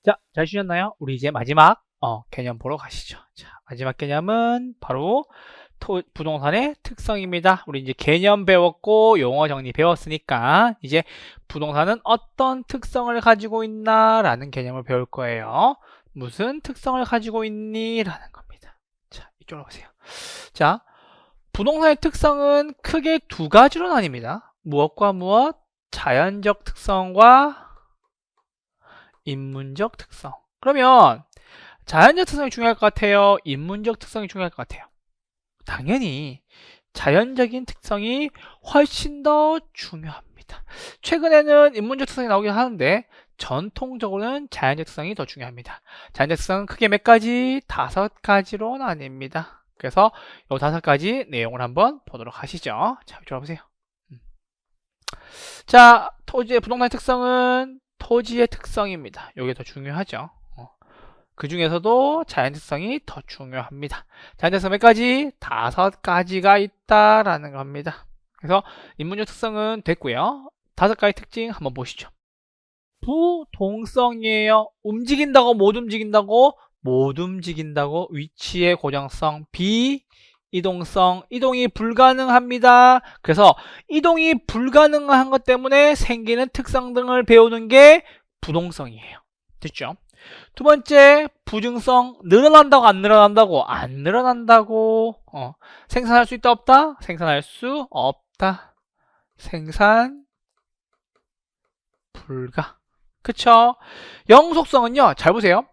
자, 잘 쉬셨나요? 우리 이제 마지막 개념 보러 가시죠. 자, 마지막 개념은 바로 부동산의 특성입니다. 우리 이제 개념 배웠고 용어 정리 배웠으니까 이제 부동산은 어떤 특성을 가지고 있나라는 개념을 배울 거예요. 무슨 특성을 가지고 있니라는 겁니다. 자, 이쪽으로 보세요. 자, 부동산의 특성은 크게 두 가지로 나뉩니다. 무엇과 무엇? 자연적 특성과 인문적 특성. 그러면 자연적 특성이 중요할 것 같아요? 인문적 특성이 중요할 것 같아요? 당연히 자연적인 특성이 훨씬 더 중요합니다. 최근에는 인문적 특성이 나오긴 하는데 전통적으로는 자연적 특성이 더 중요합니다. 자연적 특성은 크게 몇 가지? 5가지로 나뉩니다. 그래서 이 5가지 내용을 한번 보도록 하시죠. 자, 이쪽으로 보세요. 자, 토지의 부동산의 특성은 토지의 특성입니다. 이게 더 중요하죠. 그 중에서도 자연 특성이 더 중요합니다. 자연 특성 몇 가지? 5가지가 있다라는 겁니다. 그래서 인문적 특성은 됐고요. 5가지 특징 한번 보시죠. 부동성이에요. 움직인다고 못 움직인다고? 못 움직인다고. 위치의 고정성. 비이동성. 이동이 불가능합니다. 그래서 이동이 불가능한 것 때문에 생기는 특성 등을 배우는 게 부동성이에요. 됐죠? 두 번째, 부증성. 늘어난다고 안 늘어난다고? 안 늘어난다고. 생산할 수 있다 없다? 생산할 수 없다. 생산 불가. 그쵸? 영속성은요, 잘 보세요.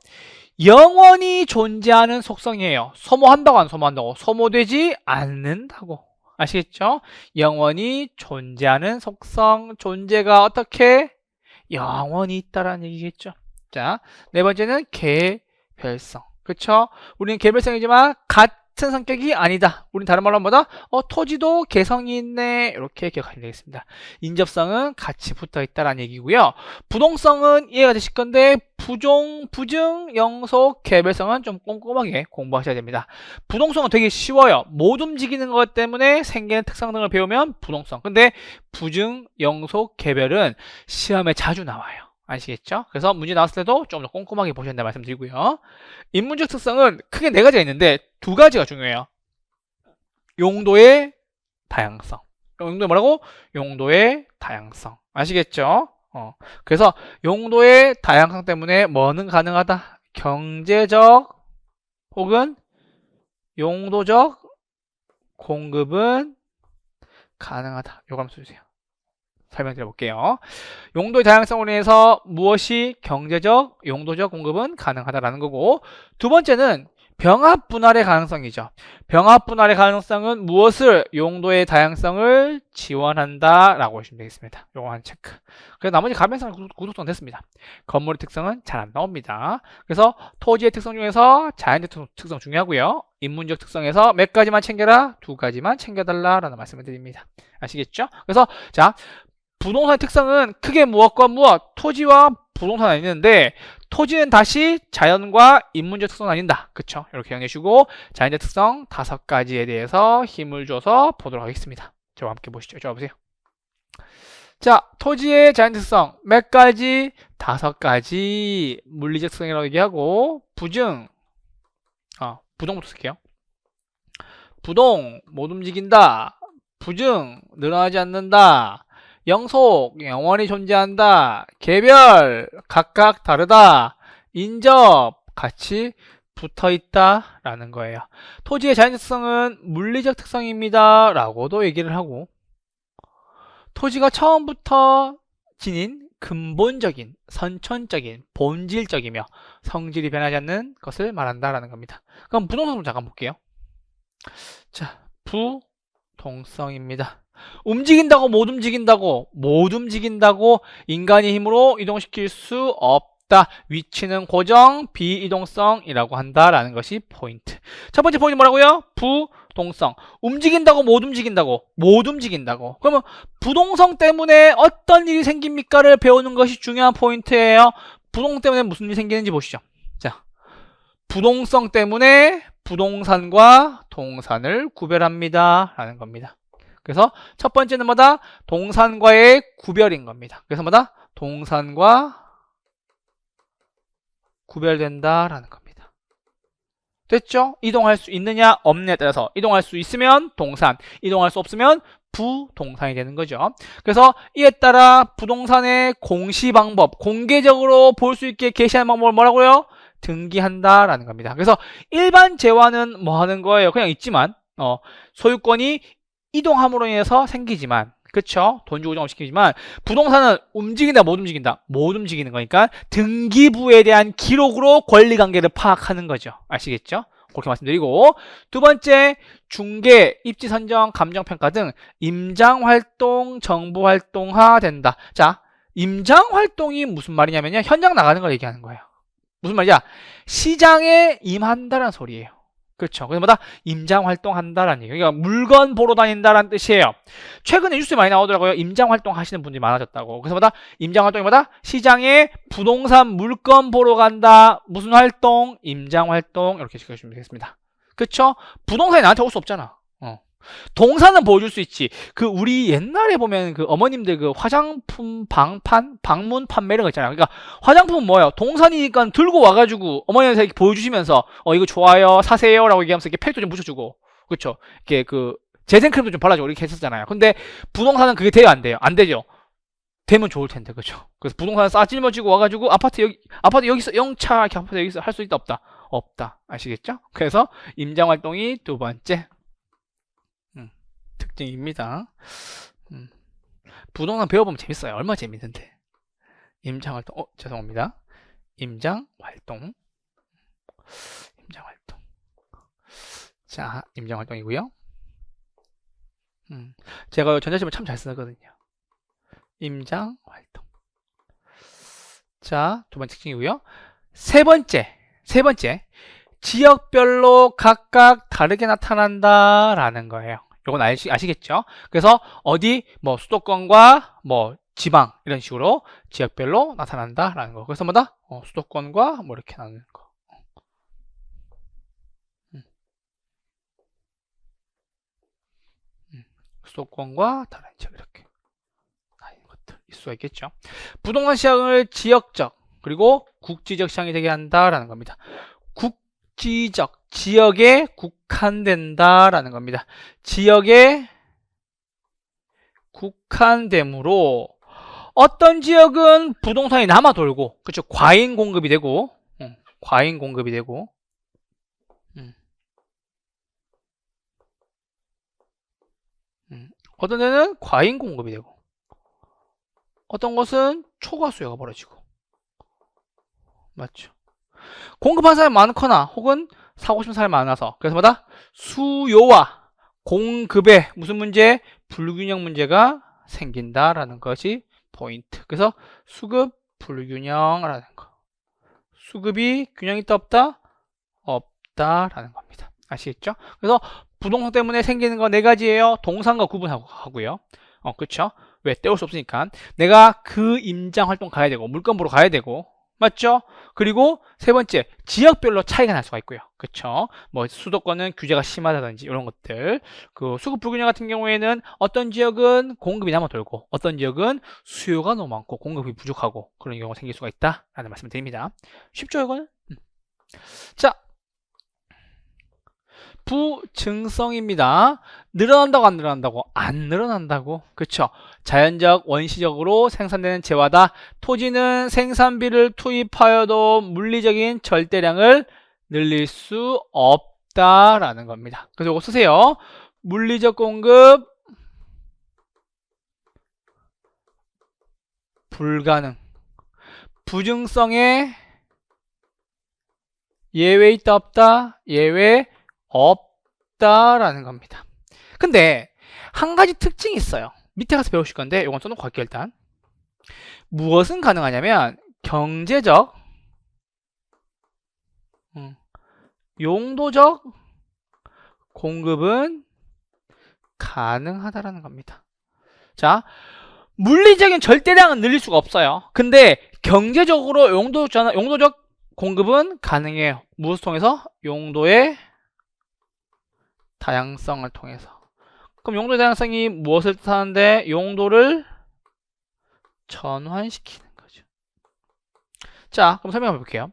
영원히 존재하는 속성이에요. 소모한다고 안 소모한다고? 소모되지 않는다고. 아시겠죠? 영원히 존재하는 속성, 존재가 어떻게? 영원히 있다라는 얘기겠죠. 자, 네 번째는 개별성. 그쵸? 우리는 개별성이지만 같은 성격이 아니다. 우린 다른 말로 하면 뭐다? 토지도 개성이 있네. 이렇게 기억하시면 되겠습니다. 인접성은 같이 붙어 있다라는 얘기고요. 부동성은 이해가 되실 건데 부증, 영속, 개별성은 좀 꼼꼼하게 공부하셔야 됩니다. 부동성은 되게 쉬워요. 못 움직이는 것 때문에 생기는 특성 등을 배우면 부동성. 근데 부증, 영속, 개별은 시험에 자주 나와요. 아시겠죠? 그래서 문제 나왔을 때도 좀 더 꼼꼼하게 보셔야 된다 말씀드리고요. 인문적 특성은 크게 4가지가 있는데 2가지가 중요해요. 용도의 다양성. 용도의 뭐라고? 용도의 다양성. 아시겠죠? 그래서 용도의 다양성 때문에 뭐는 가능하다? 경제적 혹은 용도적 공급은 가능하다. 요거 한번 써주세요. 설명드려 볼게요. 용도의 다양성으로 인해서 무엇이 경제적, 용도적 공급은 가능하다라는 거고, 두 번째는 병합 분할의 가능성이죠. 병합 분할의 가능성은 무엇을? 용도의 다양성을 지원한다라고 하시면 되겠습니다. 요거 한 체크. 그래서 나머지 가변성, 구속성 됐습니다. 건물의 특성은 잘 안 나옵니다. 그래서 토지의 특성 중에서 자연적 특성 중요하고요. 인문적 특성에서 몇 가지만 챙겨라? 2가지만 챙겨달라라는 말씀을 드립니다. 아시겠죠? 그래서 자, 부동산의 특성은 크게 무엇과 무엇, 토지와 부동산 나뉘는데 토지는 다시 자연과 인문적 특성 나뉜다. 그쵸? 이렇게 정해주시고 자연적 특성 5가지에 대해서 힘을 줘서 보도록 하겠습니다. 저와 함께 보시죠. 저와 보세요. 자, 토지의 자연적 특성 몇 가지? 5가지. 물리적 특성이라고 얘기하고 부증, 부동부터 쓸게요. 부동, 못 움직인다. 부증, 늘어나지 않는다. 영속, 영원히 존재한다. 개별, 각각 다르다. 인접, 같이 붙어 있다. 라는 거예요. 토지의 자연적 특성은 물리적 특성입니다. 라고도 얘기를 하고, 토지가 처음부터 지닌 근본적인, 선천적인, 본질적이며 성질이 변하지 않는 것을 말한다라는 겁니다. 그럼 부동산 좀 잠깐 볼게요. 자, 부동성입니다. 움직인다고 못 움직인다고? 못 움직인다고 인간의 힘으로 이동시킬 수 없다. 위치는 고정, 비이동성이라고 한다라는 것이 포인트. 첫 번째 포인트 뭐라고요? 부동성. 움직인다고 못 움직인다고? 못 움직인다고. 그러면 부동성 때문에 어떤 일이 생깁니까를 배우는 것이 중요한 포인트예요. 부동성 때문에 무슨 일이 생기는지 보시죠. 자, 부동성 때문에 부동산과 동산을 구별합니다. 라는 겁니다. 그래서 첫 번째는 뭐다? 동산과의 구별인 겁니다. 그래서 뭐다? 동산과 구별된다라는 겁니다. 됐죠? 이동할 수 있느냐 없느냐에 따라서 이동할 수 있으면 동산, 이동할 수 없으면 부동산이 되는 거죠. 그래서 이에 따라 부동산의 공시 방법, 공개적으로 볼 수 있게 게시하는 방법을 뭐라고요? 등기한다라는 겁니다. 그래서 일반 재화는 뭐 하는 거예요? 그냥 있지만 소유권이 이동함으로 인해서 생기지만, 그쵸? 돈 주고 정시키지만 부동산은 움직인다 못 움직인다? 못 움직이는 거니까 등기부에 대한 기록으로 권리관계를 파악하는 거죠. 아시겠죠? 그렇게 말씀드리고, 두 번째, 중개, 입지 선정, 감정평가 등 임장활동, 정보활동화 된다. 자, 임장활동이 무슨 말이냐면요, 현장 나가는 걸 얘기하는 거예요. 무슨 말이야? 시장에 임한다는 소리예요. 그렇죠. 그래서 뭐다? 임장활동한다라는 얘기예요. 그러니까 물건 보러 다닌다라는 뜻이에요. 최근에 뉴스에 많이 나오더라고요. 임장활동 하시는 분들이 많아졌다고. 그래서 뭐다? 임장활동이 뭐다? 시장에 부동산 물건 보러 간다. 무슨 활동? 임장활동. 이렇게 시켜주시면 되겠습니다. 그렇죠? 부동산이 나한테 올 수 없잖아. 동산은 보여줄 수 있지. 그 우리 옛날에 보면 그 어머님들 그 화장품 방문 판매 이런 거 있잖아요. 그러니까 화장품은 뭐예요? 동산이니까 들고 와가지고 어머니한테 이렇게 보여주시면서 이거 좋아요, 사세요라고 얘기하면서 이렇게 팩도 좀 묻혀주고, 그렇죠? 이렇게 그 재생크림도 좀 발라주고 이렇게 했었잖아요. 근데 부동산은 그게 돼요, 안 돼요? 안 되죠. 되면 좋을 텐데, 그렇죠? 그래서 부동산 싸질머지고 와가지고 아파트 여기 있어, 영차 이렇게 아파트 여기 있어 할 수 있다 없다? 없다. 아시겠죠? 그래서 임장활동이 두 번째. 특징입니다. 부동산 배워보면 재밌어요. 얼마나 재밌는데. 임장활동, 죄송합니다. 임장활동. 임장활동. 자, 임장활동이고요. 제가 전자시험을 참 잘 쓰거든요. 임장활동. 자, 두 번째 특징이고요. 세 번째. 지역별로 각각 다르게 나타난다라는 거예요. 요건 아시겠죠? 그래서 어디 뭐 수도권과 뭐 지방 이런 식으로 지역별로 나타난다라는 거. 그래서 뭐다? 수도권과 뭐 이렇게 나누는 거. 수도권과 다른 지역 이렇게 나뉘는 것들 있을 수가 있겠죠. 부동산 시장을 지역적 그리고 국지적 시장이 되게 한다라는 겁니다. 국지적, 지역에 국한된다라는 겁니다. 지역에 국한됨으로 어떤 지역은 부동산이 남아 돌고, 그렇죠? 과잉 공급이 되고, 어떤 데는 과잉 공급이 되고, 어떤 것은 초과 수요가 벌어지고, 맞죠? 공급한 사람이 많거나 혹은 사고 싶은 사람이 많아서, 그래서 뭐다? 수요와 공급에 무슨 문제? 불균형 문제가 생긴다라는 것이 포인트. 그래서 수급 불균형이라는 거. 수급이 균형 있다 없다? 없다라는 겁니다. 아시겠죠? 그래서 부동산 때문에 생기는 거 네 가지예요. 동산과 구분하고요. 그렇죠? 왜? 떼올 수 없으니까. 내가 그 임장 활동 가야 되고 물건 보러 가야 되고, 맞죠? 그리고 세 번째, 지역별로 차이가 날 수가 있고요. 그쵸? 뭐 수도권은 규제가 심하다든지 이런 것들. 그 수급 불균형 같은 경우에는 어떤 지역은 공급이 남아 돌고 어떤 지역은 수요가 너무 많고 공급이 부족하고 그런 경우가 생길 수가 있다라는 말씀을 드립니다. 쉽죠, 이거는? 자, 부증성입니다. 늘어난다고 안 늘어난다고? 안 늘어난다고. 그쵸? 자연적 원시적으로 생산되는 재화다. 토지는 생산비를 투입하여도 물리적인 절대량을 늘릴 수 없다라는 겁니다. 그래서 이거 쓰세요. 물리적 공급 불가능. 부증성에 예외 있다 없다? 예외 없다라는 겁니다. 근데 한 가지 특징이 있어요. 밑에 가서 배우실 건데 이건 써놓고 갈게요. 일단 무엇은 가능하냐면 경제적, 용도적 공급은 가능하다라는 겁니다. 자, 물리적인 절대량은 늘릴 수가 없어요. 근데 경제적으로 용도적 공급은 가능해요. 무엇을 통해서? 용도의 다양성을 통해서. 그럼 용도의 다양성이 무엇을 뜻하는데? 용도를 전환시키는 거죠. 자, 그럼 설명해 볼게요.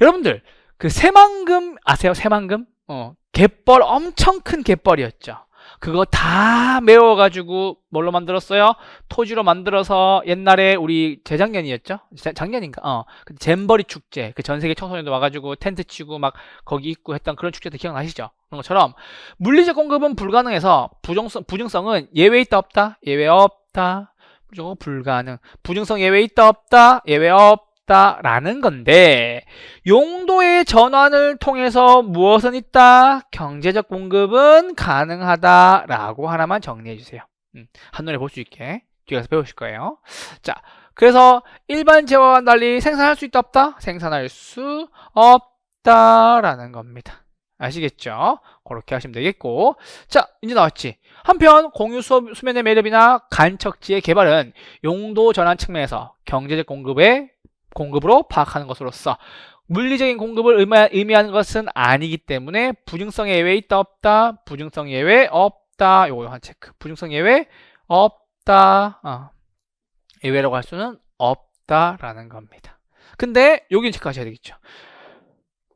여러분들 그 새만금 아세요? 새만금? 갯벌 엄청 큰 갯벌이었죠. 그거 다 메워가지고 뭘로 만들었어요? 토지로 만들어서 옛날에 우리 재작년이었죠? 작년인가? 그 잼버리 축제, 그 전 세계 청소년들 와가지고 텐트 치고 막 거기 있고 했던 그런 축제도 기억나시죠? 그런 것처럼 물리적 공급은 불가능해서 부증성은 예외 있다 없다? 예외 없다. 무조건 불가능. 부증성 예외 있다 없다? 예외 없다. 라는 건데 용도의 전환을 통해서 무엇은 있다? 경제적 공급은 가능하다 라고 하나만 정리해 주세요. 한눈에 볼 수 있게 뒤에 가서 배우실 거예요. 자, 그래서 일반 재화와 달리 생산할 수 있다 없다? 생산할 수 없다 라는 겁니다. 아시겠죠? 그렇게 하시면 되겠고, 자 이제 나왔지. 한편 공유 수면의 매립이나 간척지의 개발은 용도 전환 측면에서 경제적 공급으로 파악하는 것으로서 물리적인 공급을 의미하는 것은 아니기 때문에 부증성 예외 있다 없다? 부증성 예외 없다. 요거 한 체크. 부증성 예외 없다. 예외라고 할 수는 없다라는 겁니다. 근데 여기는 체크하셔야 되겠죠.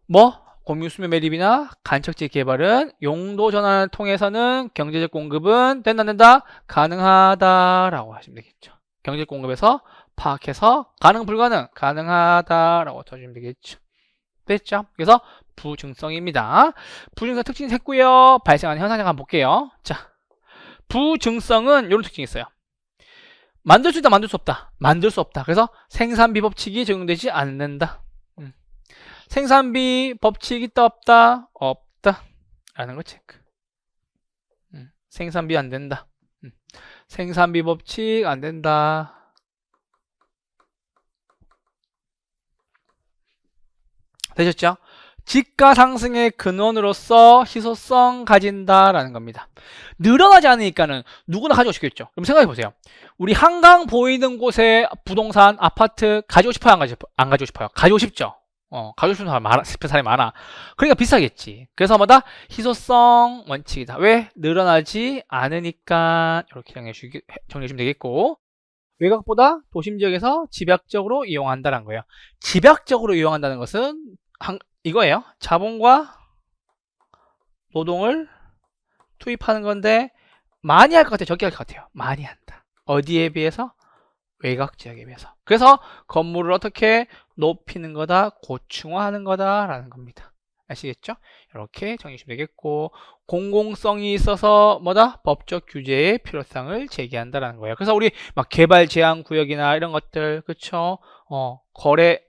뭐? 공유수면 매립이나 간척지 개발은 용도 전환을 통해서는 경제적 공급은 된다 안 된다? 가능하다라고 하시면 되겠죠. 경제적 공급에서 파악해서 가능 불가능 가능하다라고 쳐주면 되겠죠. 됐죠? 그래서 부증성입니다. 부증성 특징 했고요. 발생하는 현상 한번 볼게요. 자, 부증성은 이런 특징이 있어요. 만들 수 있다, 만들 수 없다. 만들 수 없다. 그래서 생산비 법칙이 적용되지 않는다. 생산비 법칙 있다 없다? 없다 라는 거 체크. 생산비 안 된다. 생산비 법칙 안 된다. 되셨죠? 지가 상승의 근원으로서 희소성 가진다라는 겁니다. 늘어나지 않으니까는 누구나 가지고 싶겠죠. 그럼 생각해 보세요. 우리 한강 보이는 곳에 부동산, 아파트 가지고 싶어요? 안 가지고 싶어요? 가지고 싶죠? 가지고 싶은 사람이 많아. 그러니까 비싸겠지. 그래서 뭐다? 희소성 원칙이다. 왜? 늘어나지 않으니까. 이렇게 정리해주면 되겠고. 외곽보다 도심 지역에서 집약적으로 이용한다는 거예요. 집약적으로 이용한다는 것은 이거예요. 자본과 노동을 투입하는 건데 많이 할 것 같아요? 적게 할 것 같아요? 많이 한다. 어디에 비해서? 외곽 지역에 비해서. 그래서 건물을 어떻게 높이는 거다, 고층화하는 거다라는 겁니다. 아시겠죠? 이렇게 정리하시면 되겠고, 공공성이 있어서 뭐다? 법적 규제의 필요성을 제기한다라는 거예요. 그래서 우리 막 개발 제한 구역이나 이런 것들, 그쵸? 거래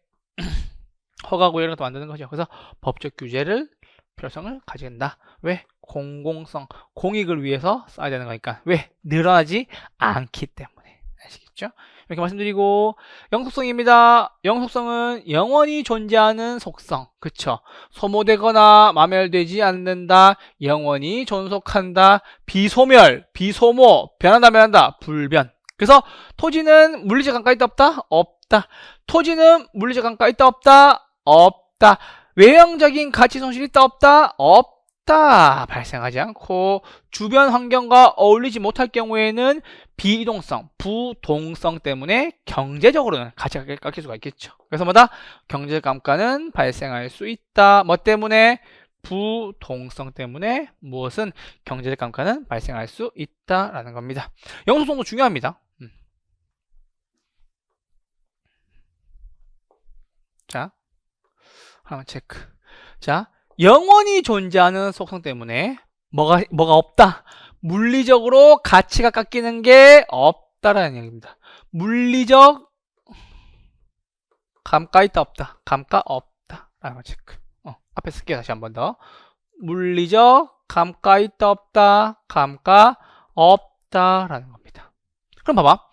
허가 구역 이런 것도 만드는 거죠. 그래서 법적 규제를 필요성을 가진다. 왜? 공공성, 공익을 위해서 써야 되는 거니까. 왜? 늘어나지 않기 때문에. 아시겠죠? 이렇게 말씀드리고, 영속성입니다. 영속성은 영원히 존재하는 속성. 그쵸? 소모되거나 마멸되지 않는다. 영원히 존속한다. 비소멸, 비소모, 변한다, 불변. 그래서 토지는 물리적 강가 있다 없다? 없다. 토지는 물리적 강가 있다 없다? 없다. 외형적인 가치 손실 있다 없다? 없다. 발생하지 않고 주변 환경과 어울리지 못할 경우에는 비이동성, 부동성 때문에 경제적으로는 가치가 깎일 수가 있겠죠. 그래서 뭐다? 경제적 감가는 발생할 수 있다. 뭐 때문에? 부동성 때문에 무엇은 경제적 감가는 발생할 수 있다라는 겁니다. 영속성도 중요합니다. 자, 하나만 체크. 자, 영원히 존재하는 속성 때문에 뭐가 없다? 물리적으로 가치가 깎이는 게 없다라는 얘기입니다. 물리적 감가 있다 없다? 감가 없다 라는 거 체크. 앞에 쓸게요. 다시 한 번 더. 물리적 감가 있다 없다? 감가 없다라는 겁니다. 그럼 봐봐.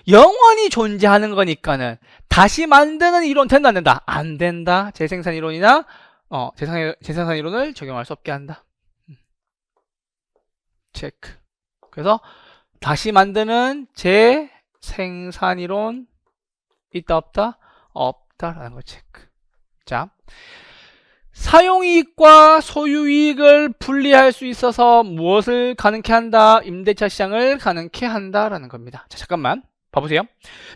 영원히 존재하는 거니까는 다시 만드는 이론 된다 안 된다? 안 된다. 재생산 이론이나 재생산 이론을 적용할 수 없게 한다. 체크. 그래서 다시 만드는 재생산 이론 있다 없다? 없다라는 거 체크. 자, 사용이익과 소유이익을 분리할 수 있어서 무엇을 가능케 한다? 임대차 시장을 가능케 한다라는 겁니다. 자, 잠깐만 봐보세요.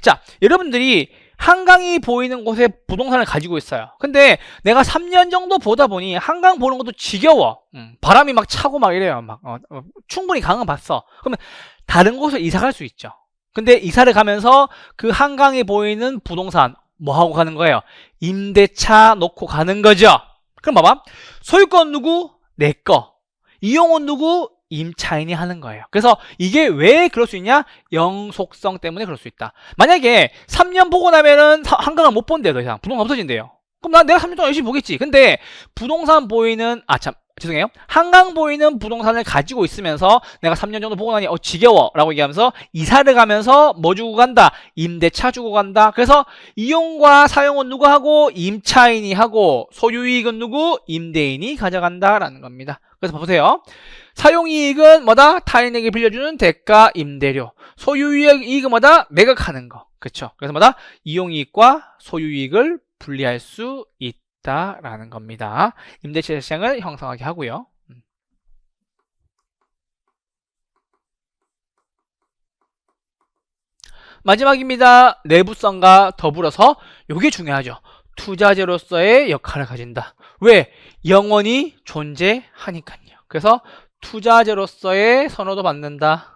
자, 여러분들이 한강이 보이는 곳에 부동산을 가지고 있어요. 근데 내가 3년 정도 보다 보니 한강 보는 것도 지겨워. 바람이 막 차고 막 이래요. 충분히 강은 봤어. 그러면 다른 곳으로 이사 갈 수 있죠. 근데 이사를 가면서 그 한강이 보이는 부동산 뭐 하고 가는 거예요? 임대차 놓고 가는 거죠. 그럼 봐봐. 소유권 누구? 내 거. 이용은 누구? 임차인이 하는 거예요. 그래서 이게 왜 그럴 수 있냐? 영속성 때문에 그럴 수 있다. 만약에 3년 보고 나면은 한강을 못 본대요. 더 이상 부동산 없어진대요. 그럼 내가 3년 동안 열심히 보겠지. 근데 부동산 보이는 죄송해요. 한강 보이는 부동산을 가지고 있으면서 내가 3년 정도 보고 나니 지겨워 라고 얘기하면서 이사를 가면서 뭐 주고 간다? 임대차 주고 간다. 그래서 이용과 사용은 누가 하고? 임차인이 하고, 소유이익은 누구? 임대인이 가져간다 라는 겁니다. 그래서 보세요. 사용이익은 뭐다? 타인에게 빌려주는 대가 임대료. 소유이익은 뭐다? 매각하는 거. 그쵸? 그래서 뭐다? 이용이익과 소유이익을 분리할 수 있다라는 겁니다. 임대차 시장을 형성하게 하고요. 마지막입니다. 내부성과 더불어서 이게 중요하죠. 투자재로서의 역할을 가진다. 왜? 영원히 존재하니까요. 그래서 투자재로서의 선호도 받는다.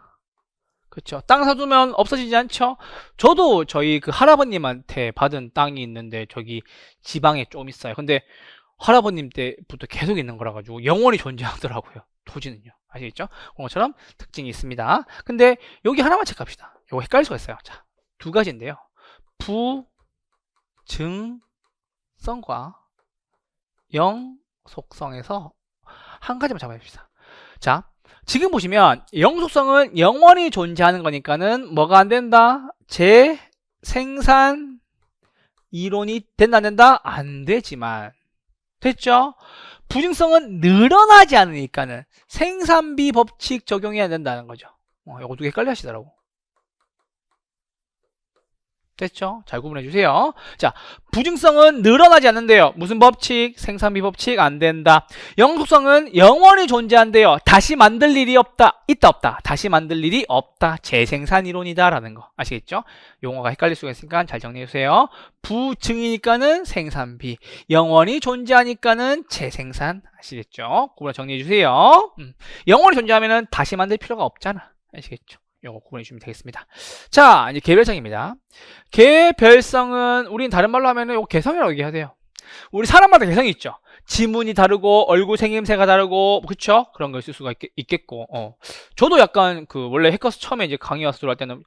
그렇죠. 땅 사두면 없어지지 않죠. 저도 저희 그 할아버님한테 받은 땅이 있는데 저기 지방에 좀 있어요. 근데 할아버님 때부터 계속 있는 거라 가지고 영원히 존재하더라고요. 토지는요. 아시겠죠? 그런 것처럼 특징이 있습니다. 근데 여기 하나만 체크합시다. 이거 헷갈릴 수가 있어요. 자, 두 가지인데요. 부증성과 영속성에서 한 가지만 잡아봅시다. 자, 지금 보시면 영속성은 영원히 존재하는 거니까는 뭐가 안 된다? 재생산 이론이 된다 안 된다? 안 되지만 됐죠? 부증성은 늘어나지 않으니까는 생산비 법칙 적용해야 된다는 거죠. 이거 두 개 헷갈려 하시더라고. 됐죠? 잘 구분해 주세요. 자, 부증성은 늘어나지 않는데요. 무슨 법칙? 생산비 법칙 안 된다. 영속성은 영원히 존재한대요. 다시 만들 일이 없다. 있다 없다. 다시 만들 일이 없다. 재생산 이론이다 라는 거 아시겠죠? 용어가 헷갈릴 수가 있으니까 잘 정리해 주세요. 부증이니까는 생산비, 영원히 존재하니까는 재생산. 아시겠죠? 구분 정리해 주세요. 영원히 존재하면은 다시 만들 필요가 없잖아. 아시겠죠? 요거 구분해 주시면 되겠습니다. 자, 이제 개별성입니다. 개별성은 우린 다른 말로 하면은 요거 개성이라고 얘기해야 돼요. 우리 사람마다 개성이 있죠. 지문이 다르고 얼굴 생김새가 다르고 그쵸? 그런 거 있을 수가 있겠고. 저도 약간 그 원래 해커스 처음에 이제 강의 와서 들어갈 때는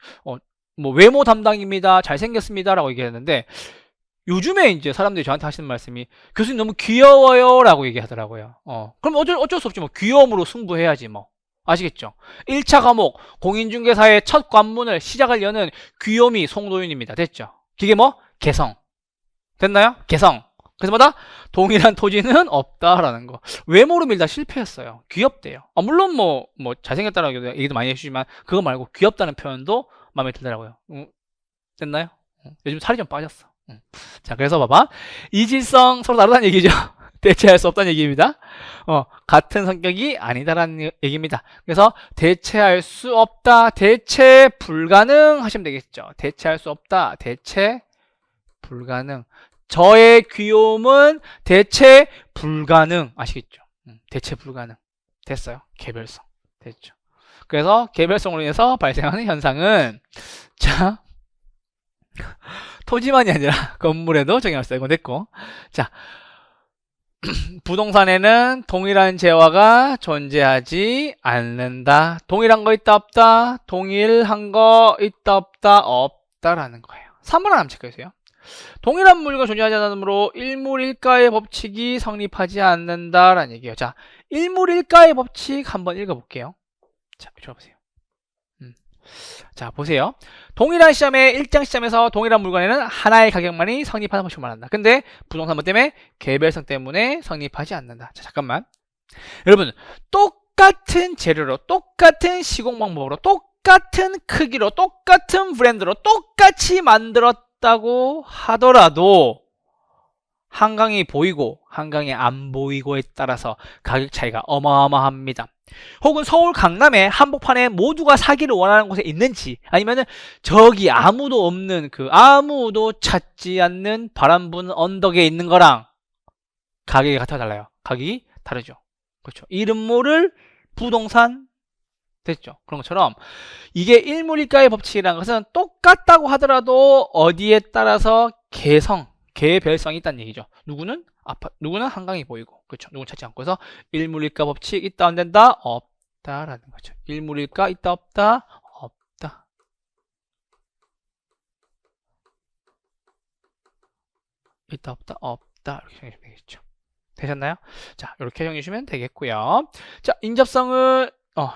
뭐 외모 담당입니다. 잘생겼습니다라고 얘기했는데 요즘에 이제 사람들이 저한테 하시는 말씀이 교수님 너무 귀여워요라고 얘기하더라고요. 그럼 어쩔 수 없지 뭐 귀여움으로 승부해야지 뭐. 아시겠죠? 1차 과목 공인중개사의 첫 관문을 시작을 여는 귀요미 송도윤입니다. 됐죠? 그게 뭐? 개성. 됐나요? 개성. 그래서 뭐다? 동일한 토지는 없다라는 거. 외모로 밀다 실패했어요. 귀엽대요. 물론 뭐 잘생겼다라고 얘기도 많이 해주지만 그거 말고 귀엽다는 표현도 마음에 들더라고요. 됐나요? 요즘 살이 좀 빠졌어. 자, 그래서 봐봐. 이질성 서로 다르다는 얘기죠. 대체할 수 없다는 얘기입니다. 같은 성격이 아니다라는 얘기입니다. 그래서 대체할 수 없다, 대체 불가능 하시면 되겠죠. 대체할 수 없다, 대체 불가능. 저의 귀여움은 대체 불가능. 아시겠죠? 대체 불가능. 됐어요. 개별성. 됐죠. 그래서 개별성으로 인해서 발생하는 현상은 자 토지만이 아니라 건물에도 적용할 수 있고 됐고 자 부동산에는 동일한 재화가 존재하지 않는다. 동일한 거 있다 없다? 동일한 거 있다 없다? 없다라는 거예요. 3번 하나 체크해주세요. 동일한 물건 존재하지 않으므로 일물일가의 법칙이 성립하지 않는다라는 얘기예요. 자, 일물일가의 법칙 한번 읽어볼게요. 자, 들어보세요. 자, 보세요. 동일한 시점에 일정 시점에서 동일한 물건에는 하나의 가격만이 성립하는 법칙을 말한다. 근데 부동산 뭐 때문에? 개별성 때문에 성립하지 않는다. 자, 잠깐만. 여러분, 똑같은 재료로, 똑같은 시공 방법으로, 똑같은 크기로, 똑같은 브랜드로 똑같이 만들었다고 하더라도 한강이 보이고 한강이 안 보이고에 따라서 가격 차이가 어마어마합니다. 혹은 서울 강남에 한복판에 모두가 사기를 원하는 곳에 있는지, 아니면은 저기 아무도 없는 그 아무도 찾지 않는 바람 부는 언덕에 있는 거랑 가격이 같아 달라요. 가격이 다르죠. 그렇죠. 이름 모를 부동산, 됐죠. 그런 것처럼 이게 일물일가의 법칙이라는 것은 똑같다고 하더라도 어디에 따라서 개별성이 있다는 얘기죠. 누구는 한강이 보이고, 그렇죠. 누구는 찾지 않고. 해서 일물일가 법칙 있다 안 된다? 없다라는 거죠. 일물일가 있다 없다? 없다. 있다 없다? 없다. 이렇게 정해주면 되겠죠. 되셨나요? 자, 이렇게 정해 주시면 되겠고요. 자, 인접성을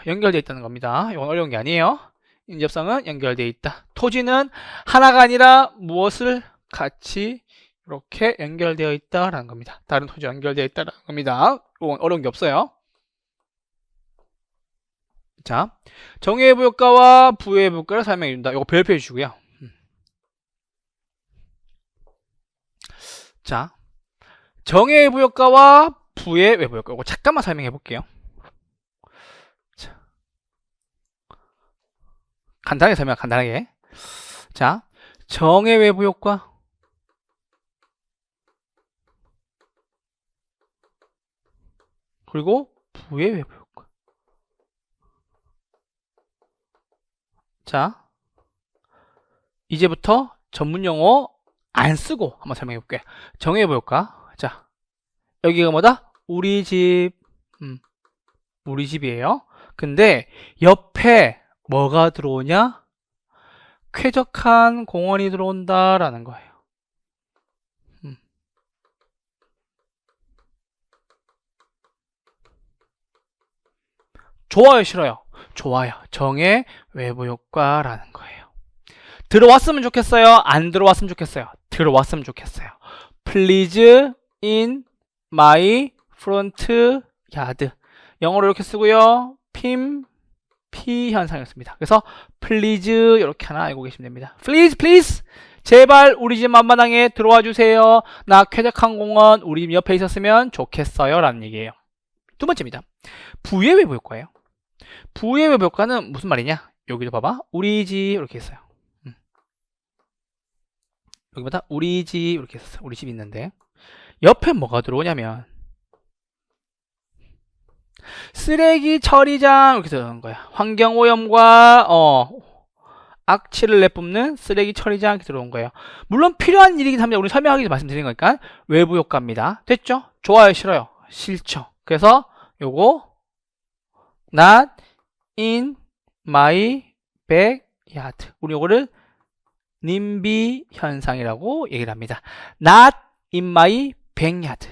연결되어 있다는 겁니다. 이건 어려운 게 아니에요. 인접성은 연결되어 있다. 토지는 하나가 아니라 무엇을 같이 이렇게 연결되어 있다라는 겁니다. 다른 토지와 연결되어 있다라는 겁니다. 이건 어려운 게 없어요. 자, 정의외부효과와 부의외부효과를 설명해 준다. 이거 별표해 주시고요. 자, 정의외부효과와 부의외부효과, 이거 잠깐만 설명해 볼게요. 자, 간단하게. 자, 정의외부효과, 그리고 부의외부효과. 자, 이제부터 전문용어 안 쓰고 한번 설명해 볼게요. 정의외부효과. 자, 여기가 뭐다? 우리 집. 우리 집이에요. 근데 옆에 뭐가 들어오냐? 쾌적한 공원이 들어온다라는 거예요. 좋아요, 싫어요? 좋아요. 정의 외부 효과라는 거예요. 들어왔으면 좋겠어요? 안 들어왔으면 좋겠어요? 들어왔으면 좋겠어요. Please in my front yard. 영어로 이렇게 쓰고요. P 현상이었습니다. 그래서 please 이렇게 하나 알고 계시면 됩니다. Please 제발 우리 집 앞마당에 들어와 주세요. 나 쾌적한 공원 우리 집 옆에 있었으면 좋겠어요 라는 얘기예요. 두 번째입니다. 부의 외부 효과예요. 부의 외부 효과는 무슨 말이냐? 여기도 봐봐. 우리 집 이렇게 있어요. 여기보다 우리 집 이렇게 있었어요. 우리 집 있는데 옆에 뭐가 들어오냐면 쓰레기 처리장 이렇게 들어가는 거야. 환경오염과 악취를 내뿜는 쓰레기 처리장 이렇게 들어온 거예요. 물론 필요한 일이긴 합니다. 우리 설명하기 전에 말씀드린 거니까 외부 효과입니다. 됐죠? 좋아요, 싫어요? 싫죠. 그래서 요거 not in my backyard. 우리 요거를 님비 현상이라고 얘기를 합니다. not in my backyard.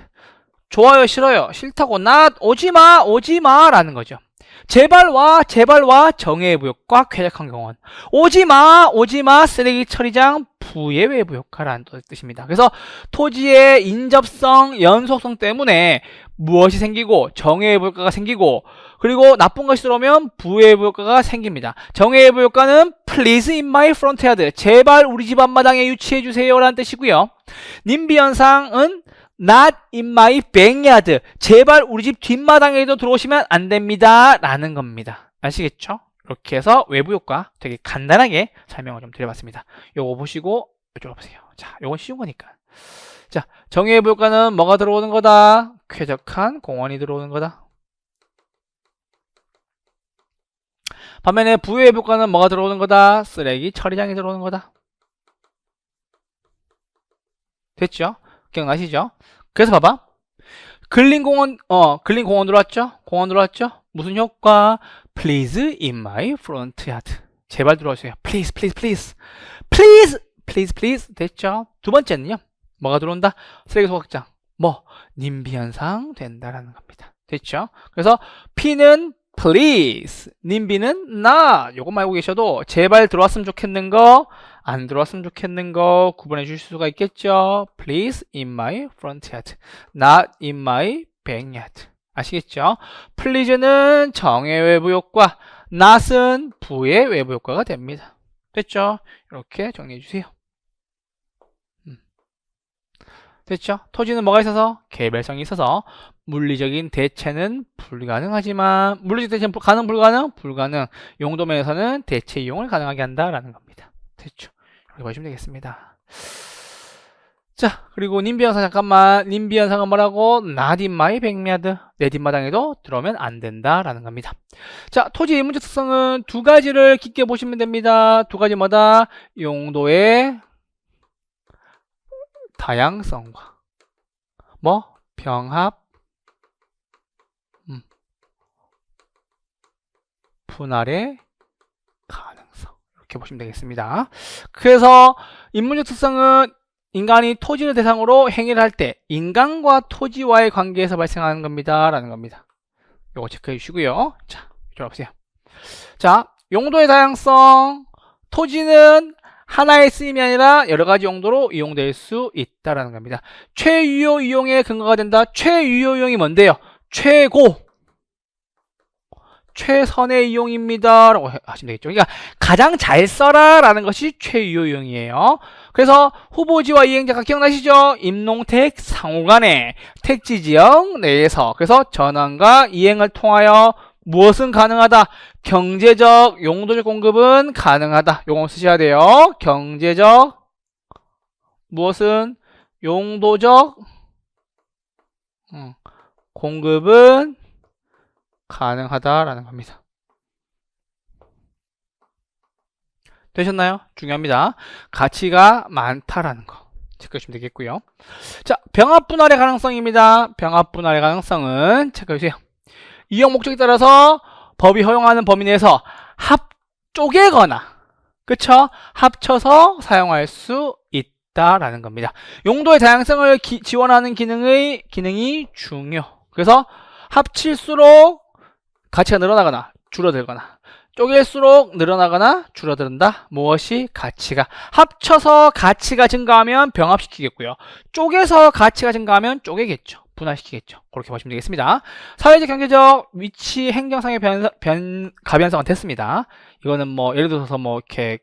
좋아요, 싫어요? 싫다고 not 오지마 라는 거죠. 제발 와 정의외부효과 쾌적한 공원. 오지마 쓰레기 처리장 부의 외부효과라는 뜻입니다. 그래서 토지의 인접성, 연속성 때문에 무엇이 생기고 정의외부효과가 생기고, 그리고 나쁜 것이 들어오면 부의외부효과가 생깁니다. 정의외부효과는 please in my front yard. 제발 우리 집 앞마당에 유치해 주세요 라는 뜻이고요. 님비 현상은 not in my backyard. 제발 우리 집 뒷마당에도 들어오시면 안 됩니다 라는 겁니다. 아시겠죠? 이렇게 해서 외부 효과 되게 간단하게 설명을 좀 드려봤습니다. 요거 보시고 이쪽으로 보세요. 자, 요건 쉬운 거니까. 자, 정의외부 효과는 뭐가 들어오는 거다? 쾌적한 공원이 들어오는 거다. 반면에 부의외부 효과는 뭐가 들어오는 거다? 쓰레기 처리장이 들어오는 거다. 됐죠? 기억나시죠? 그래서 봐봐. 근린공원 들어왔죠? 공원 들어왔죠? 무슨 효과? Please in my front yard. 제발 들어와주세요. Please. 됐죠? 두 번째는요. 뭐가 들어온다? 쓰레기 소각장. 님비 현상 된다라는 겁니다. 됐죠? 그래서 P는 please, 님비는 not. 요것만 알고 계셔도 제발 들어왔으면 좋겠는 거, 안 들어왔으면 좋겠는 거 구분해 주실 수가 있겠죠. Please in my front yard, not in my backyard. 아시겠죠? please는 정의 외부 효과, not은 부의 외부 효과가 됩니다. 됐죠? 이렇게 정리해 주세요. 됐죠? 토지는 뭐가 있어서? 개별성이 있어서 물리적인 대체는 불가능하지만 물리적 대체는 가능 불가능? 불가능. 용도면에서는 대체 이용을 가능하게 한다라는 겁니다. 됐죠? 이렇게 보시면 되겠습니다. 자, 그리고 님비 현상 잠깐만. 님비 현상은 뭐라고? Not in my backyard. 내 뒷마당에도 들어오면 안 된다라는 겁니다. 자, 토지의 문적 특성은 두 가지를 깊게 보시면 됩니다. 두 가지 뭐다? 용도의 다양성과 뭐? 병합, 분할의 가능성. 이렇게 보시면 되겠습니다. 그래서 인문적 특성은 인간이 토지를 대상으로 행위를 할 때 인간과 토지와의 관계에서 발생하는 겁니다. 라는 겁니다. 요거 체크해 주시고요. 자, 이쪽으로 보세요. 자, 용도의 다양성. 토지는 하나의 쓰임이 아니라 여러 가지 용도로 이용될 수 있다라는 겁니다. 최유효 이용의 근거가 된다. 최유효 이용이 뭔데요? 최고, 최선의 이용입니다 라고 하시면 되겠죠. 그러니까 가장 잘 써라 라는 것이 최유효 이용이에요. 그래서 후보지와 이행자가 기억나시죠? 임농택 상호간의 택지지역 내에서, 그래서 전환과 이행을 통하여 무엇은 가능하다? 경제적, 용도적 공급은 가능하다. 요거 쓰셔야 돼요. 경제적, 무엇은 용도적 공급은 가능하다라는 겁니다. 되셨나요? 중요합니다. 가치가 많다라는 거 체크해 주시면 되겠고요. 자, 병합 분할의 가능성입니다. 병합 분할의 가능성은 체크해 주세요. 이용 목적에 따라서 법이 허용하는 범위 내에서 쪼개거나, 그쵸? 합쳐서 사용할 수 있다라는 겁니다. 용도의 다양성을 지원하는 기능이 중요. 그래서 합칠수록 가치가 늘어나거나 줄어들거나, 쪼갤수록 늘어나거나 줄어든다. 무엇이? 가치가. 합쳐서 가치가 증가하면 병합시키겠고요. 쪼개서 가치가 증가하면 쪼개겠죠. 분할시키겠죠. 그렇게 보시면 되겠습니다. 사회적, 경제적, 위치, 행정상의 가변성은 됐습니다. 이거는 뭐 예를 들어서 뭐 이렇게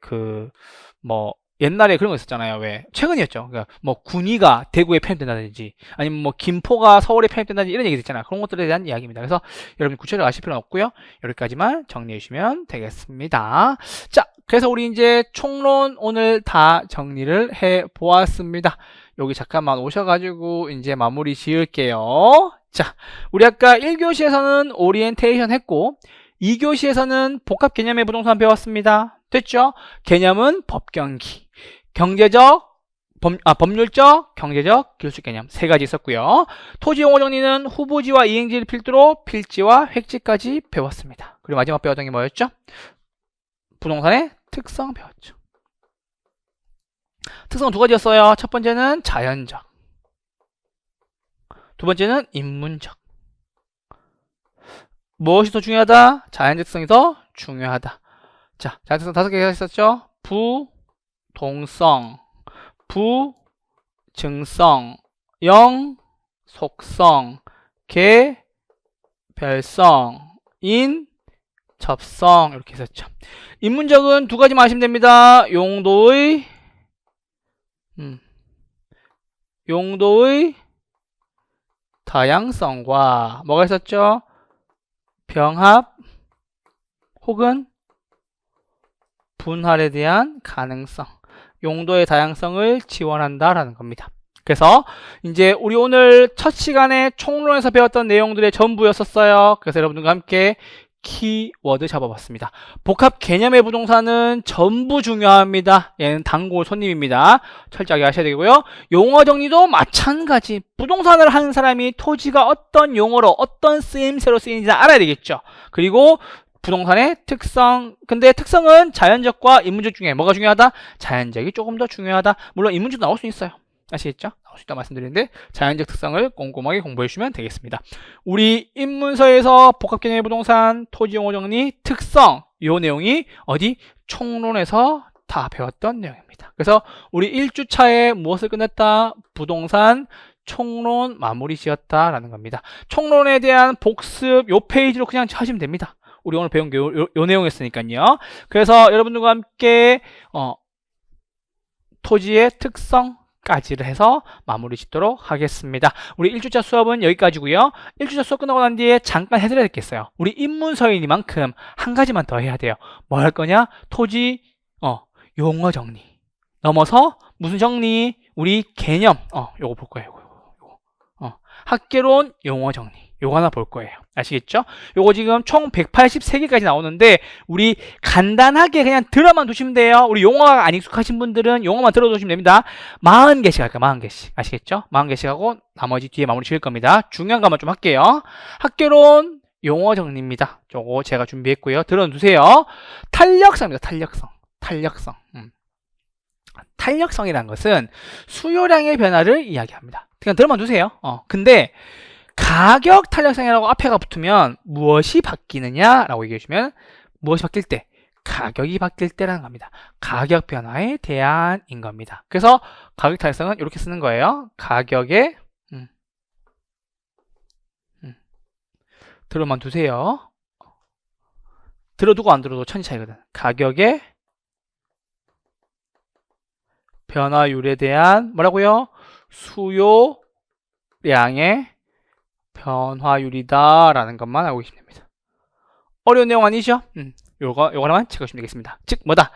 옛날에 그런 거 있었잖아요. 왜? 최근이었죠. 그러니까 뭐 군위가 대구에 편입된다든지 아니면 뭐 김포가 서울에 편입된다든지 이런 얘기 있잖아요. 그런 것들에 대한 이야기입니다. 그래서 여러분 구체적으로 아실 필요는 없고요. 여기까지만 정리해 주시면 되겠습니다. 자, 그래서 우리 이제 총론 오늘 다 정리를 해 보았습니다. 여기 잠깐만 오셔가지고 이제 마무리 지을게요. 자, 우리 아까 1교시에서는 오리엔테이션 했고 2교시에서는 복합 개념의 부동산 배웠습니다. 됐죠? 개념은 법경기, 법률적, 경제적, 기술적 개념 세 가지 있었고요. 토지 용어 정리는 후보지와 이행지를 필두로 필지와 획지까지 배웠습니다. 그리고 마지막 배웠던 게 뭐였죠? 부동산의 특성 배웠죠. 특성은 두 가지였어요. 첫 번째는 자연적, 두 번째는 인문적. 무엇이 더 중요하다? 자연적 특성이 더 중요하다. 자, 자연특성 5개가 있었죠? 부동성, 부증성, 영속성, 개별성, 인접성 이렇게 있었죠. 인문적은 두 가지만 아시면 됩니다. 용도의 다양성과 뭐가 있었죠? 병합 혹은 분할에 대한 가능성, 용도의 다양성을 지원한다라는 겁니다. 그래서 이제 우리 오늘 첫 시간에 총론에서 배웠던 내용들의 전부였었어요. 그래서 여러분들과 함께 키워드 잡아봤습니다. 복합 개념의 부동산은 전부 중요합니다. 얘는 단골 손님입니다. 철저하게 하셔야 되고요. 용어 정리도 마찬가지. 부동산을 하는 사람이 토지가 어떤 용어로 어떤 쓰임새로 쓰이는지 알아야 되겠죠. 그리고 부동산의 특성. 근데 특성은 자연적과 인문적 중에 뭐가 중요하다? 자연적이 조금 더 중요하다. 물론 인문적도 나올 수 있어요. 아시겠죠? 나올 수 있다 말씀드리는데 자연적 특성을 꼼꼼하게 공부해 주시면 되겠습니다. 우리 인문서에서 복합개념의 부동산, 토지용어 정리, 특성 이 내용이 어디? 총론에서 다 배웠던 내용입니다. 그래서 우리 1주차에 무엇을 끝냈다? 부동산 총론 마무리 지었다라는 겁니다. 총론에 대한 복습 요 페이지로 그냥 하시면 됩니다. 우리 오늘 배운 게 요 내용이었으니까요. 그래서 여러분들과 함께 토지의 특성, 까지를 해서 마무리 짓도록 하겠습니다. 우리 1주차 수업은 여기까지고요. 1주차 수업 끝나고 난 뒤에 잠깐 해드려야 될 게 있어요. 우리 인문서인이만큼 한 가지만 더 해야 돼요. 뭐 할 거냐? 토지, 용어 정리. 넘어서 무슨 정리? 우리 개념, 요거 볼 거예요. 요거. 학개론 용어 정리. 요거 하나 볼 거예요. 아시겠죠? 요거 지금 총 183개까지 나오는데 우리 간단하게 그냥 들어만 두시면 돼요. 우리 용어가 안 익숙하신 분들은 용어만 들어두시면 됩니다. 40개씩 할까요? 40개씩. 아시겠죠? 40개씩 하고 나머지 뒤에 마무리 지을 겁니다. 중요한 것만 좀 할게요. 학개론 용어 정리입니다. 저거 제가 준비했고요. 들어두세요. 탄력성입니다. 탄력성. 탄력성이라는 것은 수요량의 변화를 이야기합니다. 그냥 들어만 두세요. 근데 가격 탄력성이라고 앞에가 붙으면 무엇이 바뀌느냐라고 얘기해 주면 무엇이 바뀔 때? 가격이 바뀔 때라는 겁니다. 가격 변화에 대한인 겁니다. 그래서 가격 탄력성은 이렇게 쓰는 거예요. 가격의 들어만 두세요. 들어두고 안 들어도 천지 차이거든. 가격의 변화율에 대한 뭐라고요? 수요량의 변화율이다라는 것만 알고 계시면 됩니다. 어려운 내용 아니죠? 요거 하나만 체크하시면 되겠습니다. 즉 뭐다?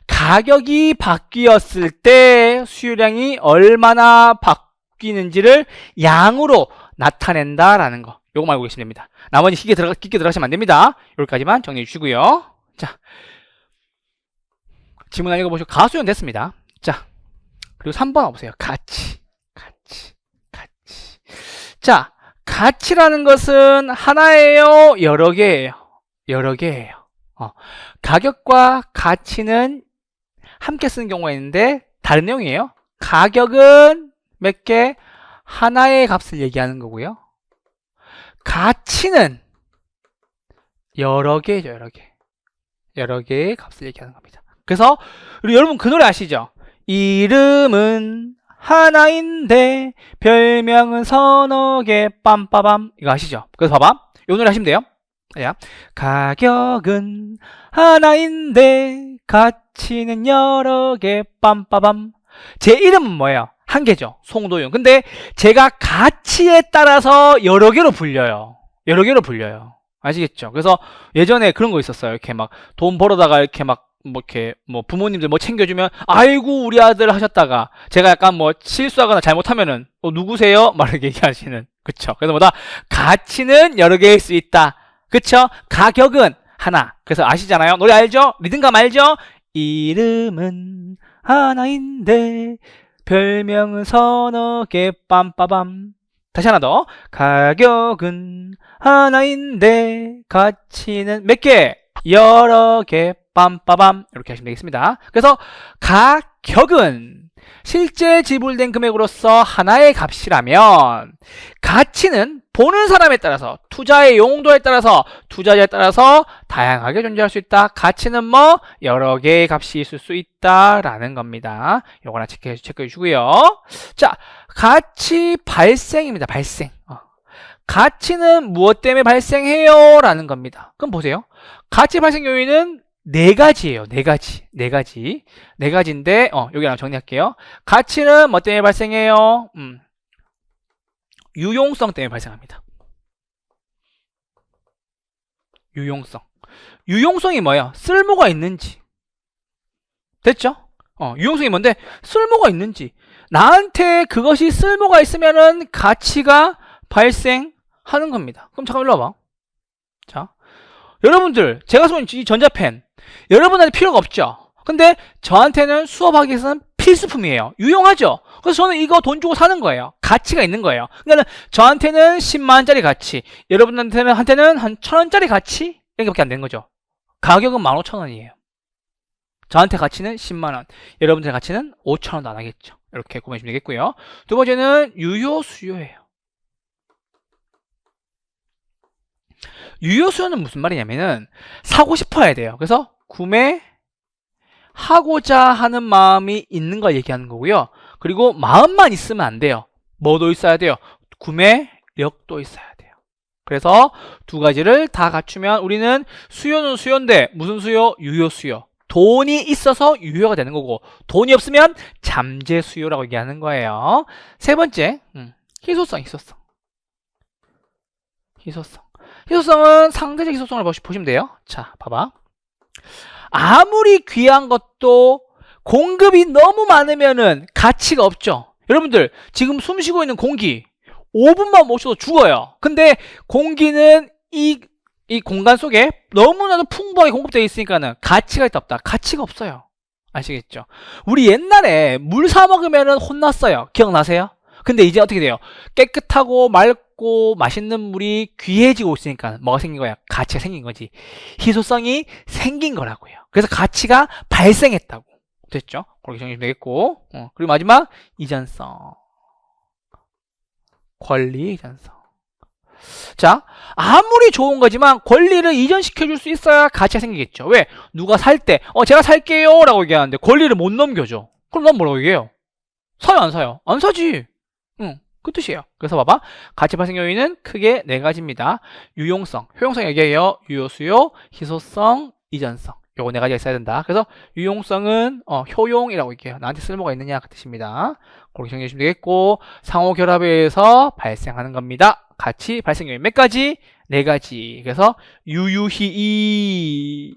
가격이 바뀌었을 때 수요량이 얼마나 바뀌는지를 양으로 나타낸다라는 거. 요거만 알고 계시면 됩니다. 나머지 깊게 들어가시면 안 됩니다. 여기까지만 정리해 주시고요. 자, 질문 하나 읽어보시고 가수용 됐습니다. 자, 그리고 3번 와보세요. 가치. 자, 가치라는 것은 하나예요? 여러 개예요? 여러 개예요. 가격과 가치는 함께 쓰는 경우가 있는데 다른 내용이에요. 가격은 몇 개? 하나의 값을 얘기하는 거고요. 가치는 여러 개죠. 여러 개의 값을 얘기하는 겁니다. 그래서 우리 여러분 그 노래 아시죠? 이름은 하나인데 별명은 서너 개 빰빠밤. 이거 아시죠? 그래서 봐봐. 이 노래 하시면 돼요. 야, 가격은 하나인데 가치는 여러 개 빰빠밤. 제 이름은 뭐예요? 한 개죠. 송도윤. 근데 제가 가치에 따라서 여러 개로 불려요. 아시겠죠? 그래서 예전에 그런 거 있었어요. 이렇게 막 돈 벌어다가 이렇게 막 뭐 부모님들 뭐 챙겨주면 아이고 우리 아들 하셨다가 제가 약간 뭐 실수하거나 잘못하면은 누구세요? 막 이렇게 얘기하시는. 그쵸? 그래서 뭐다? 가치는 여러 개일 수 있다. 그쵸? 가격은 하나. 그래서 아시잖아요? 노래 알죠? 리듬감 알죠? 이름은 하나인데 별명은 서너 개 빰빠밤. 다시 하나 더. 가격은 하나인데 가치는 몇 개? 여러 개 빰빠밤. 이렇게 하시면 되겠습니다. 그래서 가격은 실제 지불된 금액으로서 하나의 값이라면 가치는 보는 사람에 따라서 투자의 용도에 따라서 투자자에 따라서 다양하게 존재할 수 있다. 가치는 뭐 여러 개의 값이 있을 수 있다라는 겁니다. 요거나 체크해 주시고요. 자, 가치 발생입니다. 발생. 가치는 무엇 때문에 발생해요? 라는 겁니다. 그럼 보세요. 가치 발생 요인은 네 가지예요. 네 가지인데 여기 하나 정리할게요. 가치는 뭐 때문에 발생해요? 유용성 때문에 발생합니다. 유용성이 뭐예요? 쓸모가 있는지. 됐죠? 유용성이 뭔데? 쓸모가 있는지. 나한테 그것이 쓸모가 있으면은 가치가 발생하는 겁니다. 그럼 잠깐 일로 와봐. 자, 여러분들 제가 쏜 이 전자펜 여러분한테 필요가 없죠? 근데 저한테는 수업하기 위해서는 필수품이에요. 유용하죠? 그래서 저는 이거 돈 주고 사는 거예요. 가치가 있는 거예요. 그러니까 저한테는 10만원짜리 가치, 여러분한테는 한 1,000원짜리 가치? 이렇게밖에 안 되는 거죠. 가격은 15,000원이에요. 저한테 가치는 10만원, 여러분들 가치는 5,000원도 안 하겠죠. 이렇게 구매하시면 되겠고요. 두 번째는 유효 수요예요. 유효 수요는 무슨 말이냐면은 사고 싶어야 돼요. 그래서 구매하고자 하는 마음이 있는 걸 얘기하는 거고요. 그리고 마음만 있으면 안 돼요. 뭐도 있어야 돼요? 구매력도 있어야 돼요. 그래서 두 가지를 다 갖추면 우리는 수요는 수요인데 무슨 수요? 유효 수요. 돈이 있어서 유효가 되는 거고, 돈이 없으면 잠재 수요라고 얘기하는 거예요. 세 번째, 희소성. 희소성은 상대적 희소성을 보시면 돼요. 자, 봐봐. 아무리 귀한 것도 공급이 너무 많으면은 가치가 없죠. 여러분들, 지금 숨 쉬고 있는 공기 5분만 못 쉬어도 죽어요. 근데 공기는 이 공간 속에 너무나도 풍부하게 공급되어 있으니까는 가치가 있다 없다? 가치가 없어요. 아시겠죠? 우리 옛날에 물 사 먹으면은 혼났어요. 기억나세요? 근데 이제 어떻게 돼요? 깨끗하고 맑고 맛있는 물이 귀해지고 있으니까 뭐가 생긴 거야? 가치가 생긴 거지. 희소성이 생긴 거라고요. 그래서 가치가 발생했다고. 됐죠? 그렇게 정리하시면 되겠고. 그리고 마지막, 이전성. 권리 이전성. 자, 아무리 좋은 거지만 권리를 이전시켜줄 수 있어야 가치가 생기겠죠. 왜? 누가 살 때, 제가 살게요 라고 얘기하는데 권리를 못 넘겨줘. 그럼 넌 뭐라고 얘기해요? 사요, 안 사요? 안 사지. 그 뜻이에요. 그래서 봐봐. 가치 발생 요인은 크게 네 가지입니다. 유용성, 효용성 얘기해요. 유효, 수요, 희소성, 이전성. 요거 네 가지가 있어야 된다. 그래서 유용성은 효용이라고 얘기해요. 나한테 쓸모가 있느냐 그 뜻입니다. 그렇게 정리해 주시면 되겠고, 상호 결합에 의해서 발생하는 겁니다. 가치 발생 요인 몇 가지? 네 가지. 그래서 유유히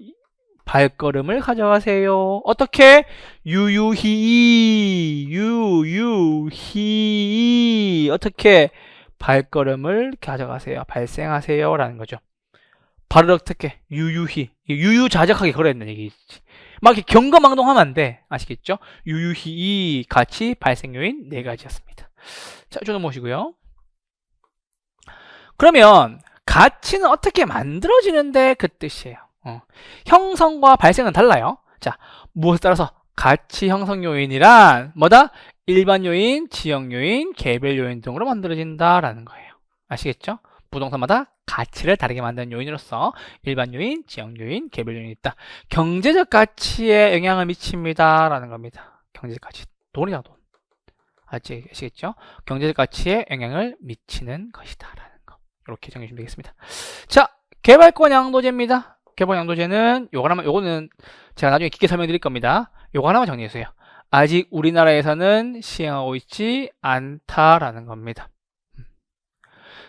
발걸음을 가져가세요. 어떻게? 유유히 어떻게? 발걸음을 가져가세요. 발생하세요 라는 거죠. 발을 어떻게? 유유자적하게 걸어야 된다는 얘기지. 막 이렇게 경거망동하면 안 돼. 아시겠죠? 유유히 가치 발생 요인 네 가지였습니다. 자, 좀 넘어오시고요. 그러면 가치는 어떻게 만들어지는데 그 뜻이에요. 형성과 발생은 달라요. 자, 무엇에 따라서 가치 형성 요인이란 뭐다? 일반 요인, 지역 요인, 개별 요인 등으로 만들어진다라는 거예요. 아시겠죠? 부동산마다 가치를 다르게 만드는 요인으로서 일반 요인, 지역 요인, 개별 요인이 있다. 경제적 가치에 영향을 미칩니다라는 겁니다. 경제적 가치, 돈이다 돈. 아시겠죠? 경제적 가치에 영향을 미치는 것이다라는 거. 이렇게 정해주시면 되겠습니다. 자, 개발권 양도제입니다. 개발 양도제는 요거는 제가 나중에 깊게 설명드릴 겁니다. 요거 하나만 정리해주세요. 아직 우리나라에서는 시행하고 있지 않다라는 겁니다.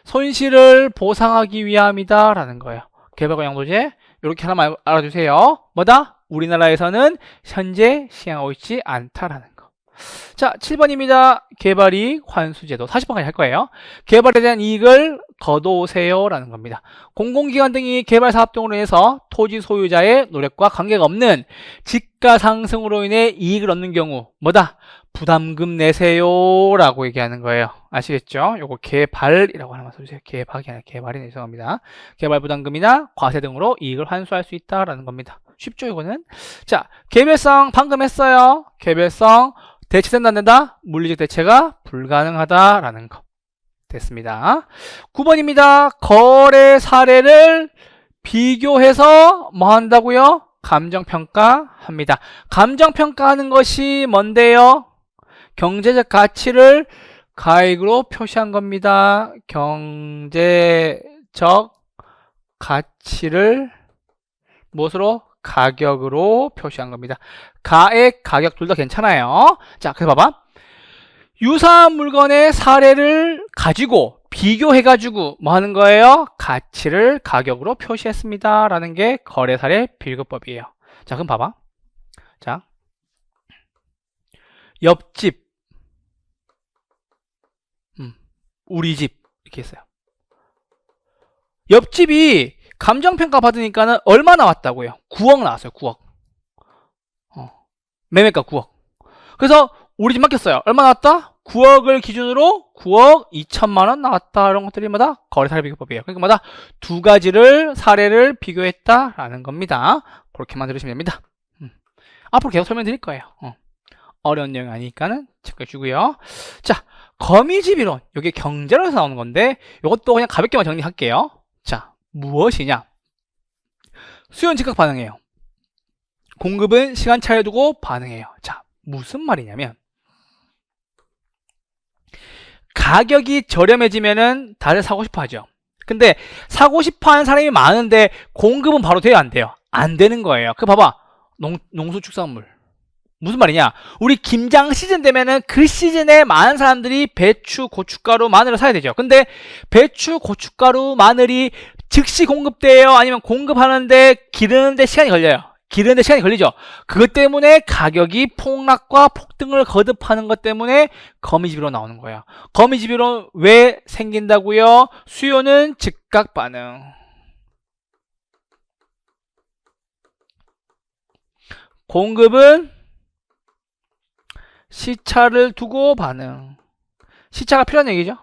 손실을 보상하기 위함이다 라는 거예요. 개발권 양도제 이렇게 하나만 알아주세요. 뭐다? 우리나라에서는 현재 시행하고 있지 않다라는 거. 자, 7번입니다. 개발이익 환수제도 40번까지 할 거예요. 개발에 대한 이익을 거둬오세요 라는 겁니다. 공공기관 등이 개발 사업 등으로 인해서 토지 소유자의 노력과 관계가 없는 지가 상승으로 인해 이익을 얻는 경우 뭐다? 부담금 내세요 라고 얘기하는 거예요. 아시겠죠? 요거 개발이라고 하나만 써주세요. 개발이 아니라 개발이 죄송합니다. 개발 부담금이나 과세 등으로 이익을 환수할 수 있다라는 겁니다. 쉽죠 이거는? 자, 개별성 방금 했어요. 개별성 대체된다 안 된다? 물리적 대체가 불가능하다라는 거. 됐습니다. 9번입니다. 거래 사례를 비교해서 뭐 한다고요? 감정평가합니다. 감정평가하는 것이 뭔데요? 경제적 가치를 가액으로 표시한 겁니다. 경제적 가치를 무엇으로? 가격으로 표시한 겁니다. 가액, 가격 둘 다 괜찮아요. 자, 그래서 봐봐. 유사한 물건의 사례를 가지고 비교해가지고 뭐 하는 거예요? 가치를 가격으로 표시했습니다. 라는 게 거래사례 비교법이에요. 자, 그럼 봐봐. 자, 옆집, 우리 집 이렇게 했어요. 옆집이 감정평가 받으니까는 얼마 나왔다고요? 9억 나왔어요. 9억. 매매가 9억. 그래서 우리 집 맡겼어요. 얼마 나왔다? 9억을 기준으로 9억 2천만 원 나왔다. 이런 것들이 뭐다? 거래사례 비교법이에요. 그러니까 뭐다? 두 가지를 사례를 비교했다라는 겁니다. 그렇게만 들으시면 됩니다. 앞으로 계속 설명드릴 거예요. 어려운 내용이 아니니까는 체크해 주고요. 자, 거미집이론. 이게 경제론에서 나오는 건데 이것도 그냥 가볍게만 정리할게요. 자, 무엇이냐? 수요는 즉각 반응해요. 공급은 시간차에 두고 반응해요. 자, 무슨 말이냐면 가격이 저렴해지면은 다들 사고 싶어 하죠. 근데 사고 싶어 하는 사람이 많은데 공급은 바로 돼요, 안 돼요? 안 되는 거예요. 그 봐봐. 농수축산물. 무슨 말이냐? 우리 김장 시즌 되면은 그 시즌에 많은 사람들이 배추, 고춧가루, 마늘을 사야 되죠. 근데 배추, 고춧가루, 마늘이 즉시 공급돼요? 아니면 공급하는데 기르는데 시간이 걸려요? 기르는데 시간이 걸리죠. 그것 때문에 가격이 폭락과 폭등을 거듭하는 것 때문에 거미집으로 나오는 거예요. 거미집으로 왜 생긴다고요? 수요는 즉각 반응. 공급은 시차를 두고 반응. 시차가 필요한 얘기죠.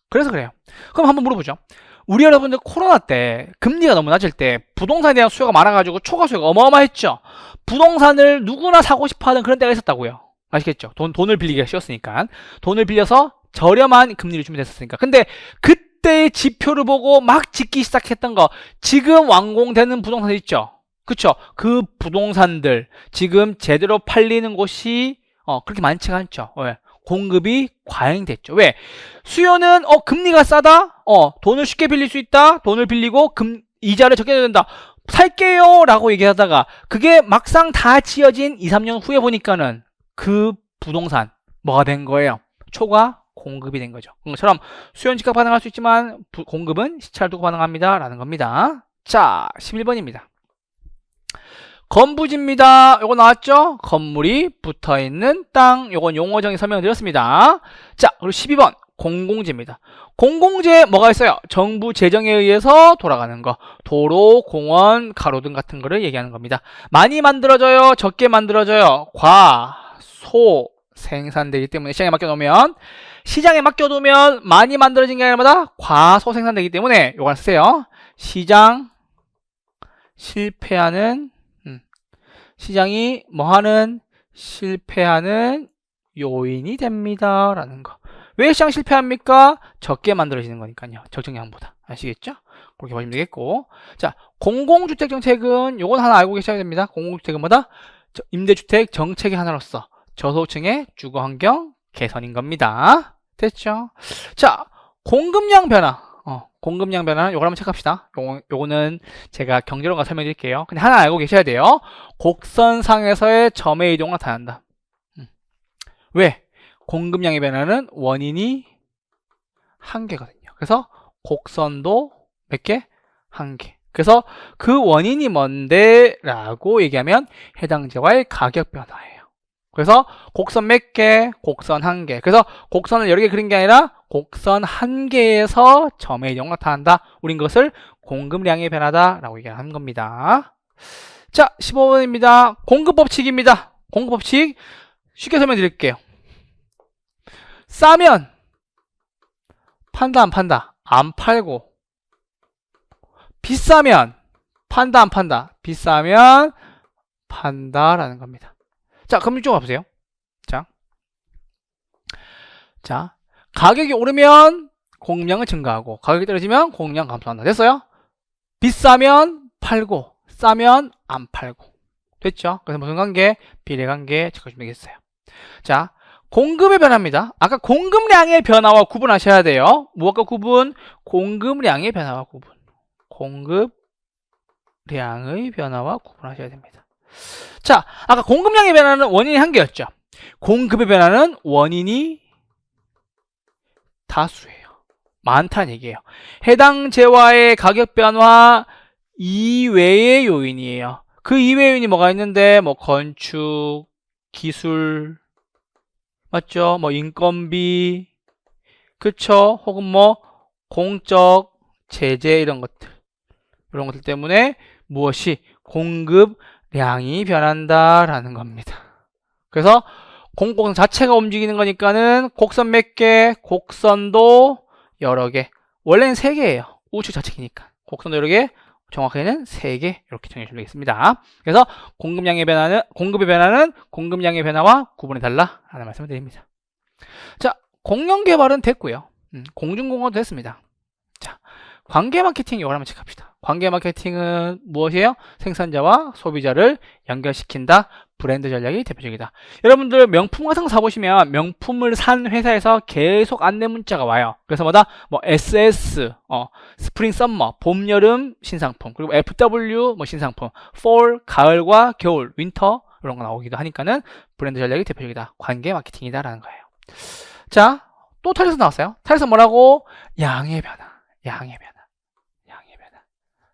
그래서 그래요. 그럼 한번 물어보죠. 우리 여러분들 코로나 때 금리가 너무 낮을 때 부동산에 대한 수요가 많아가지고 초과 수요가 어마어마했죠. 부동산을 누구나 사고 싶어하는 그런 때가 있었다고요. 아시겠죠? 돈을 빌리기가 쉬웠으니까. 돈을 빌려서 저렴한 금리를 주면 됐었으니까. 근데 그때의 지표를 보고 막 짓기 시작했던 거, 지금 완공되는 부동산 있죠? 그쵸? 그 부동산들 지금 제대로 팔리는 곳이 그렇게 많지가 않죠. 왜? 공급이 과잉됐죠. 왜? 수요는 금리가 싸다. 돈을 쉽게 빌릴 수 있다. 돈을 빌리고 이자를 적게 내야 된다. 살게요 라고 얘기하다가 그게 막상 다 지어진 2, 3년 후에 보니까는 그 부동산 뭐가 된 거예요? 초과 공급이 된 거죠. 그것처럼 수요는 즉각 반응할 수 있지만 공급은 시차를 두고 반응합니다 라는 겁니다. 자, 11번입니다. 건부지입니다. 요거 나왔죠? 건물이 붙어있는 땅. 요건 용어정의 설명드렸습니다. 자, 그리고 12번 공공재입니다. 공공재 뭐가 있어요? 정부 재정에 의해서 돌아가는 거. 도로, 공원, 가로등 같은 거를 얘기하는 겁니다. 많이 만들어져요? 적게 만들어져요? 소 생산되기 때문에 시장에 맡겨두면 많이 만들어진 게 아니라 과소 생산되기 때문에 요거 쓰세요. 시장 실패하는 시장이 실패하는 요인이 됩니다 라는 거. 왜 시장 실패합니까? 적게 만들어지는 거니까요. 적정량보다. 아시겠죠? 그렇게 보시면 되겠고. 자, 공공주택 정책은 요건 하나 알고 계셔야 됩니다. 공공주택은 뭐다? 임대주택 정책의 하나로서 저소득층의 주거환경 개선인 겁니다. 됐죠? 자, 공급량 변화. 공급량 변화는 요걸 한번 체크합시다. 요거는 제가 경제론가 설명드릴게요. 근데 하나 알고 계셔야 돼요. 곡선상에서의 점의 이동을 나타낸다. 왜? 공급량의 변화는 원인이 한 개거든요. 그래서 곡선도 몇 개? 한 개. 그래서 그 원인이 뭔데? 라고 얘기하면 해당 재화의 가격 변화예요. 그래서 곡선 몇 개? 곡선 한 개. 그래서 곡선을 여러 개 그린 게 아니라 곡선 한 개에서 점의 이동을 나타난다. 우린 그것을 공급량의 변화다 라고 얘기하는 겁니다. 자, 15번입니다. 공급법칙입니다. 공급법칙 쉽게 설명드릴게요. 싸면 판다 안 판다? 안 팔고. 비싸면 판다 안 판다? 비싸면 판다라는 겁니다. 자, 그럼 이쪽으로 가보세요. 자, 가격이 오르면 공급량은 증가하고 가격이 떨어지면 공급량 감소한다. 됐어요? 비싸면 팔고 싸면 안 팔고. 됐죠? 그래서 무슨 관계? 비례관계 찾아주시면 되겠어요. 자, 공급의 변화입니다. 아까 공급량의 변화와 구분하셔야 돼요. 무엇과 구분? 공급량의 변화와 구분. 공급량의 변화와 구분하셔야 됩니다. 자, 아까 공급량의 변화는 원인이 한 개였죠. 공급의 변화는 원인이 다수예요. 많다는 얘기예요. 해당 재화의 가격 변화 이외의 요인이에요. 그 이외의 요인이 뭐가 있는데 건축, 기술, 맞죠? 인건비, 그쵸? 혹은 공적, 제재 이런 것들 때문에 무엇이 공급량이 변한다라는 겁니다. 그래서 공곡선 자체가 움직이는 거니까는 곡선 몇 개, 곡선도 여러 개. 원래는 3개예요. 우측 좌측이니까. 곡선도 여러 개, 정확하게는 3개 이렇게 정해주시면 되겠습니다. 그래서 공급의 변화는 공급량의 변화와 구분해 달라 라는 말씀을 드립니다. 자, 공영 개발은 됐고요. 공중공원도 됐습니다. 자, 관계 마케팅 이걸 한번 체크합시다. 관계 마케팅은 무엇이에요? 생산자와 소비자를 연결시킨다. 브랜드 전략이 대표적이다. 여러분들 명품 같은 거 사보시면 명품을 산 회사에서 계속 안내 문자가 와요. 그래서 뭐다? 뭐 SS, 스프링 썸머, 봄, 여름 신상품, 그리고 FW 뭐 신상품, fall, 가을과 겨울, 윈터 이런 거 나오기도 하니까는 브랜드 전략이 대표적이다. 관계 마케팅이다라는 거예요. 자, 또 탈에서 나왔어요. 탈에서 뭐라고? 양의 변화, 양의 변화, 양의 변화.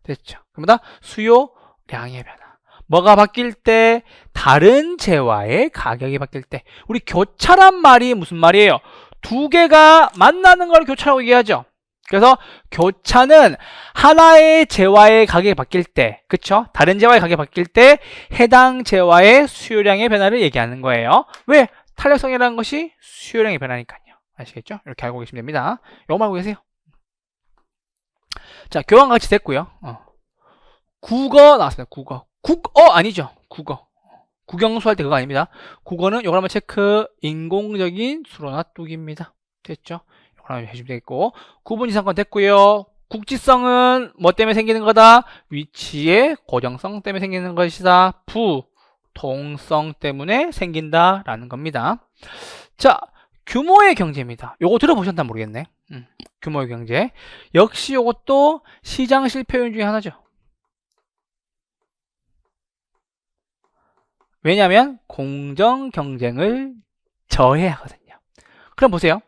됐죠? 그러면 수요, 량의 변화. 뭐가 바뀔 때? 다른 재화의 가격이 바뀔 때. 우리 교차란 말이 무슨 말이에요? 두 개가 만나는 걸 교차라고 얘기하죠. 그래서 교차는 하나의 재화의 가격이 바뀔 때, 그쵸? 다른 재화의 가격이 바뀔 때 해당 재화의 수요량의 변화를 얘기하는 거예요. 왜? 탄력성이라는 것이 수요량의 변화니까요. 아시겠죠? 이렇게 알고 계시면 됩니다. 이거 알고 계세요. 자, 교환 가치 됐고요. 국어 나왔습니다. 국어. 아니죠. 국어. 국영수 할 때 그거 아닙니다. 국어는 이걸 한번 체크. 인공적인 수로 놔두기입니다. 됐죠? 이걸 한번 해주면 되겠고. 구분 이상권 됐고요. 국지성은 뭐 때문에 생기는 거다? 위치의 고정성 때문에 생기는 것이다. 부동성 때문에 생긴다라는 겁니다. 자, 규모의 경제입니다. 요거 들어보셨나 모르겠네. 규모의 경제. 역시 요것도 시장 실패 요인 중에 하나죠. 왜냐하면 공정 경쟁을 저해하거든요. 그럼 보세요.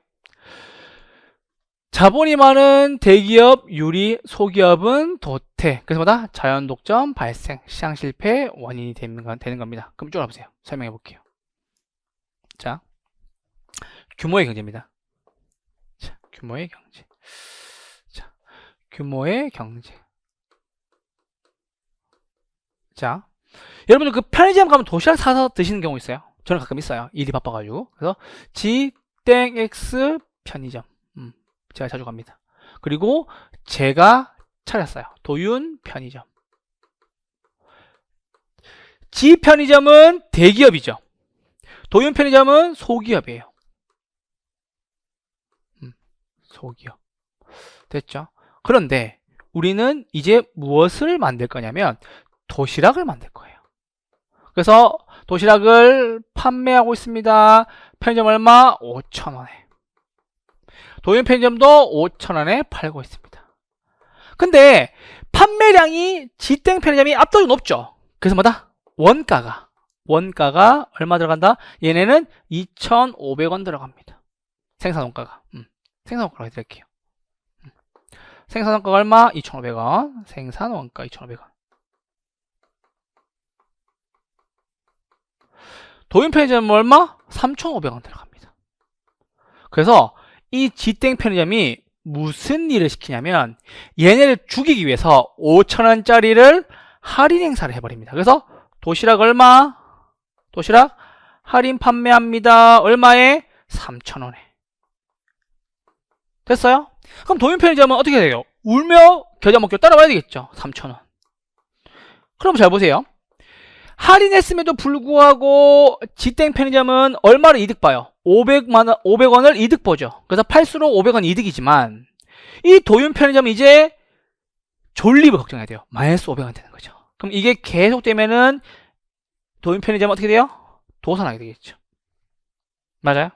자본이 많은 대기업 유리, 소기업은 도태. 그래서 뭐다? 자연 독점 발생, 시장 실패 원인이 되는 겁니다. 그럼 쭉 알아보세요. 설명해 볼게요. 자, 규모의 경제입니다. 자, 규모의 경제. 자, 규모의 경제. 자, 여러분들 그 편의점 가면 도시락 사서 드시는 경우 있어요? 저는 가끔 있어요. 일이 바빠가지고. 그래서 G-X 편의점. 제가 자주 갑니다. 그리고 제가 차렸어요. 도윤 편의점. G 편의점은 대기업이죠. 도윤 편의점은 소기업이에요. 소기업. 됐죠? 그런데 우리는 이제 무엇을 만들 거냐면 도시락을 만들 거예요. 그래서 도시락을 판매하고 있습니다. 편의점 얼마? 5,000원에. 도윤 편의점도 5,000원에 팔고 있습니다. 근데 판매량이 G땡 편의점이 압도적으로 높죠. 그래서 뭐다? 원가가 얼마 들어간다? 얘네는 2,500원 들어갑니다. 생산원가가. 생산원가로 해드릴게요. 생산원가가 얼마? 2,500원. 생산원가 2,500원. 도윤 편의점은 얼마? 3,500원 들어갑니다. 그래서 이 G땡 편의점이 무슨 일을 시키냐면 얘네를 죽이기 위해서 5,000원짜리를 할인 행사를 해버립니다. 그래서 도시락 얼마? 도시락 할인 판매합니다. 얼마에? 3,000원에. 됐어요? 그럼 도윤 편의점은 어떻게 돼요? 울며 겨자 먹기로 따라와야 되겠죠. 3,000원. 그럼 잘 보세요. 할인했음에도 불구하고 G땡 편의점은 얼마를 이득 봐요? 500원을 이득 보죠. 그래서 팔수록 500원 이득이지만 이 도윤 편의점은 이제 존립을 걱정해야 돼요. 마이너스 500원 되는 거죠. 그럼 이게 계속되면은 도윤 편의점은 어떻게 돼요? 도산하게 되겠죠. 맞아요?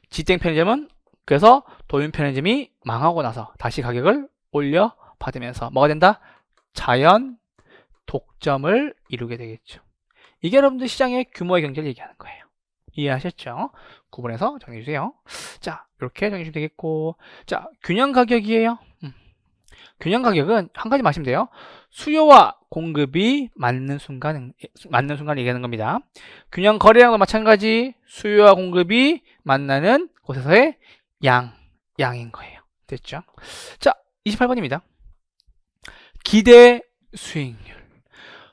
G땡 편의점은 그래서 도윤 편의점이 망하고 나서 다시 가격을 올려 받으면서 뭐가 된다? 자연 독점을 이루게 되겠죠. 이게 여러분들 시장의 규모의 경제를 얘기하는 거예요. 이해하셨죠? 구분해서 정해주세요. 자, 이렇게 정해주시면 되겠고, 자, 균형 가격이에요. 균형 가격은 한 가지 마시면 돼요. 수요와 공급이 맞는 순간 얘기하는 겁니다. 균형 거래량도 마찬가지, 수요와 공급이 만나는 곳에서의 양인 거예요. 됐죠? 자, 28번입니다. 기대 수익률.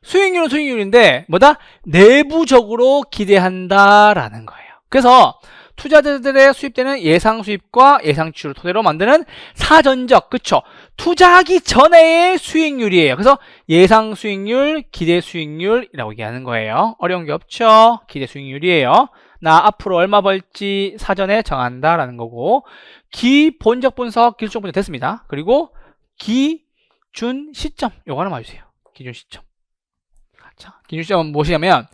수익률은 수익률인데 뭐다? 내부적으로 기대한다라는 거예요. 그래서 투자자들의 수입되는 예상 수입과 예상 지출을 토대로 만드는 사전적, 그쵸? 투자하기 전에의 수익률이에요. 그래서 예상 수익률, 기대 수익률이라고 얘기하는 거예요. 어려운 게 없죠? 기대 수익률이에요. 나 앞으로 얼마 벌지 사전에 정한다라는 거고, 기본적 분석, 기술적 분석 됐습니다. 그리고 기준 시점, 요거 하나 봐주세요. 기준 시점. 자, 기준 시점은 무엇이냐면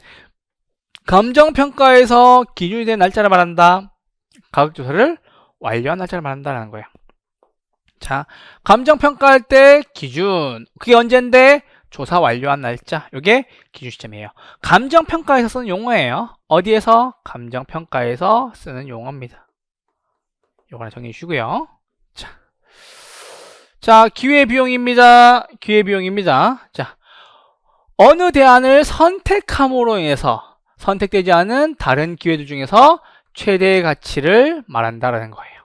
감정평가에서 기준이 된 날짜를 말한다. 가격조사를 완료한 날짜를 말한다라는 거예요. 자, 감정평가할 때 기준, 그게 언젠데? 조사 완료한 날짜, 이게 기준 시점이에요. 감정평가에서 쓰는 용어예요. 어디에서? 감정평가에서 쓰는 용어입니다. 요거 하나 정리해 주시고요. 자, 기회비용입니다. 기회비용입니다. 자, 어느 대안을 선택함으로 인해서 선택되지 않은 다른 기회들 중에서 최대의 가치를 말한다라는 거예요.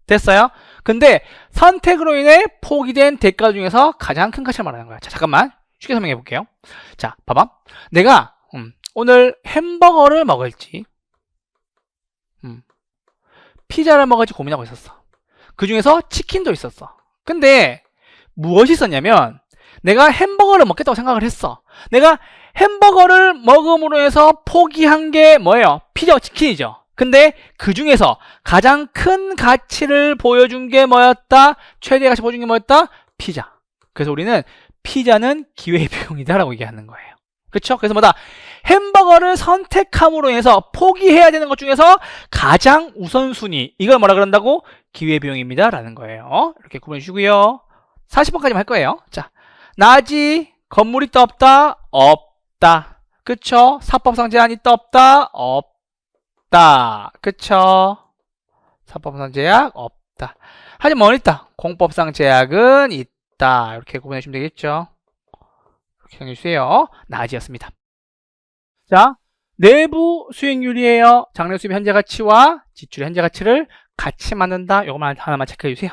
됐어요? 근데 선택으로 인해 포기된 대가 중에서 가장 큰 가치를 말하는 거야. 자, 잠깐만 쉽게 설명해 볼게요. 자, 봐봐. 내가 오늘 햄버거를 먹을지 피자를 먹을지 고민하고 있었어. 그 중에서 치킨도 있었어. 근데 무엇이 있었냐면 내가 햄버거를 먹겠다고 생각을 했어. 내가 햄버거를 먹음으로 해서 포기한 게 뭐예요? 피자와 치킨이죠. 근데 그 중에서 가장 큰 가치를 보여준 게 뭐였다? 최대 가치 보여준 게 뭐였다? 피자. 그래서 우리는 피자는 기회비용이다 라고 얘기하는 거예요. 그쵸? 그래서 뭐다? 햄버거를 선택함으로 인해서 포기해야 되는 것 중에서 가장 우선순위, 이걸 뭐라 그런다고? 기회비용입니다 라는 거예요. 이렇게 구분해 주시고요. 40번까지만 할 거예요. 자, 나지, 건물이 있다 없다? 없다. 그쵸? 사법상 제한이 있다 없다? 없다. 그쵸? 사법상 제약 없다. 하지만 뭐 있다? 공법상 제약은 있다. 이렇게 구분해 주시면 되겠죠. 이렇게 정해 주세요. 나지였습니다. 자, 내부 수익률이에요. 장래 수입 현재 가치와 지출의 현재 가치를 같이 만든다. 요거만 하나만 체크해 주세요.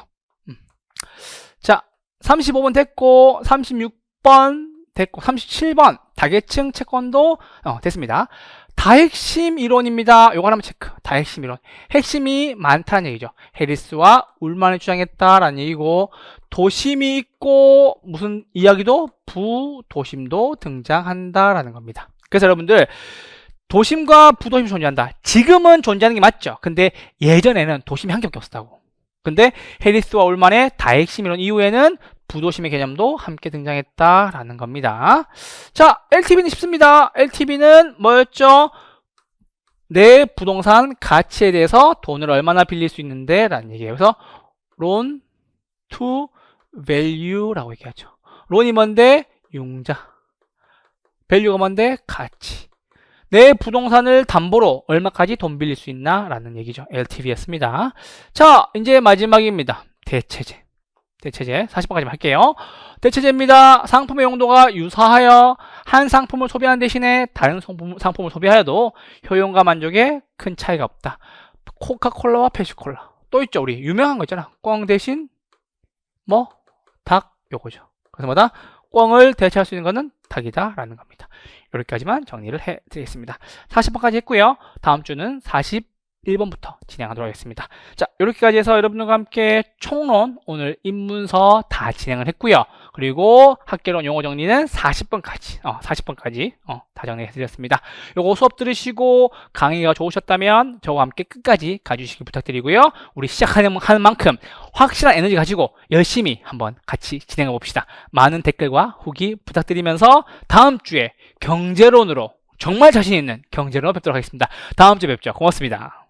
자, 35번 됐고 36번 됐고 37번 다계층 채권도 됐습니다. 다핵심 이론입니다. 요거 하나만 체크. 다핵심 이론. 핵심이 많다는 얘기죠. 해리스와 울만이 주장했다라는 얘기고, 도심이 있고 무슨 이야기도 부도심도 등장한다라는 겁니다. 그래서 여러분들 도심과 부도심이 존재한다. 지금은 존재하는 게 맞죠. 근데 예전에는 도심이 한 개밖에 없었다고. 근데 해리스와 울만의 다핵심 이론 이후에는 부도심의 개념도 함께 등장했다라는 겁니다. 자, LTV는 쉽습니다. LTV는 뭐였죠? 내 부동산 가치에 대해서 돈을 얼마나 빌릴 수 있는데 라는 얘기예요. 그래서 loan to value라고 얘기하죠. 론이 뭔데? 융자. value가 뭔데? 가치. 내 부동산을 담보로 얼마까지 돈 빌릴 수 있나? 라는 얘기죠. LTV였습니다. 자, 이제 마지막입니다. 대체제. 대체제 40번까지 할게요. 대체제입니다. 상품의 용도가 유사하여 한 상품을 소비하는 대신에 다른 상품을 소비하여도 효용과 만족에 큰 차이가 없다. 코카콜라와 펩시콜라. 또 있죠. 우리 유명한 거 있잖아. 꽝 대신 뭐? 닭 요거죠. 그래서 뭐다? 꽝을 대체할 수 있는 거는 닭이다 라는 겁니다. 여기까지만 정리를 해드리겠습니다. 40번까지 했고요. 다음 주는 41번부터 진행하도록 하겠습니다. 자, 이렇게까지 해서 여러분들과 함께 총론, 오늘 입문서 다 진행을 했고요. 그리고 학개론 용어 정리는 40번까지 다 정리해드렸습니다. 요거 수업 들으시고 강의가 좋으셨다면 저와 함께 끝까지 가주시기 부탁드리고요. 우리 시작하는 만큼 확실한 에너지 가지고 열심히 한번 같이 진행해 봅시다. 많은 댓글과 후기 부탁드리면서 다음 주에 경제론으로 정말 자신 있는 경제론으로 뵙도록 하겠습니다. 다음 주에 뵙죠. 고맙습니다.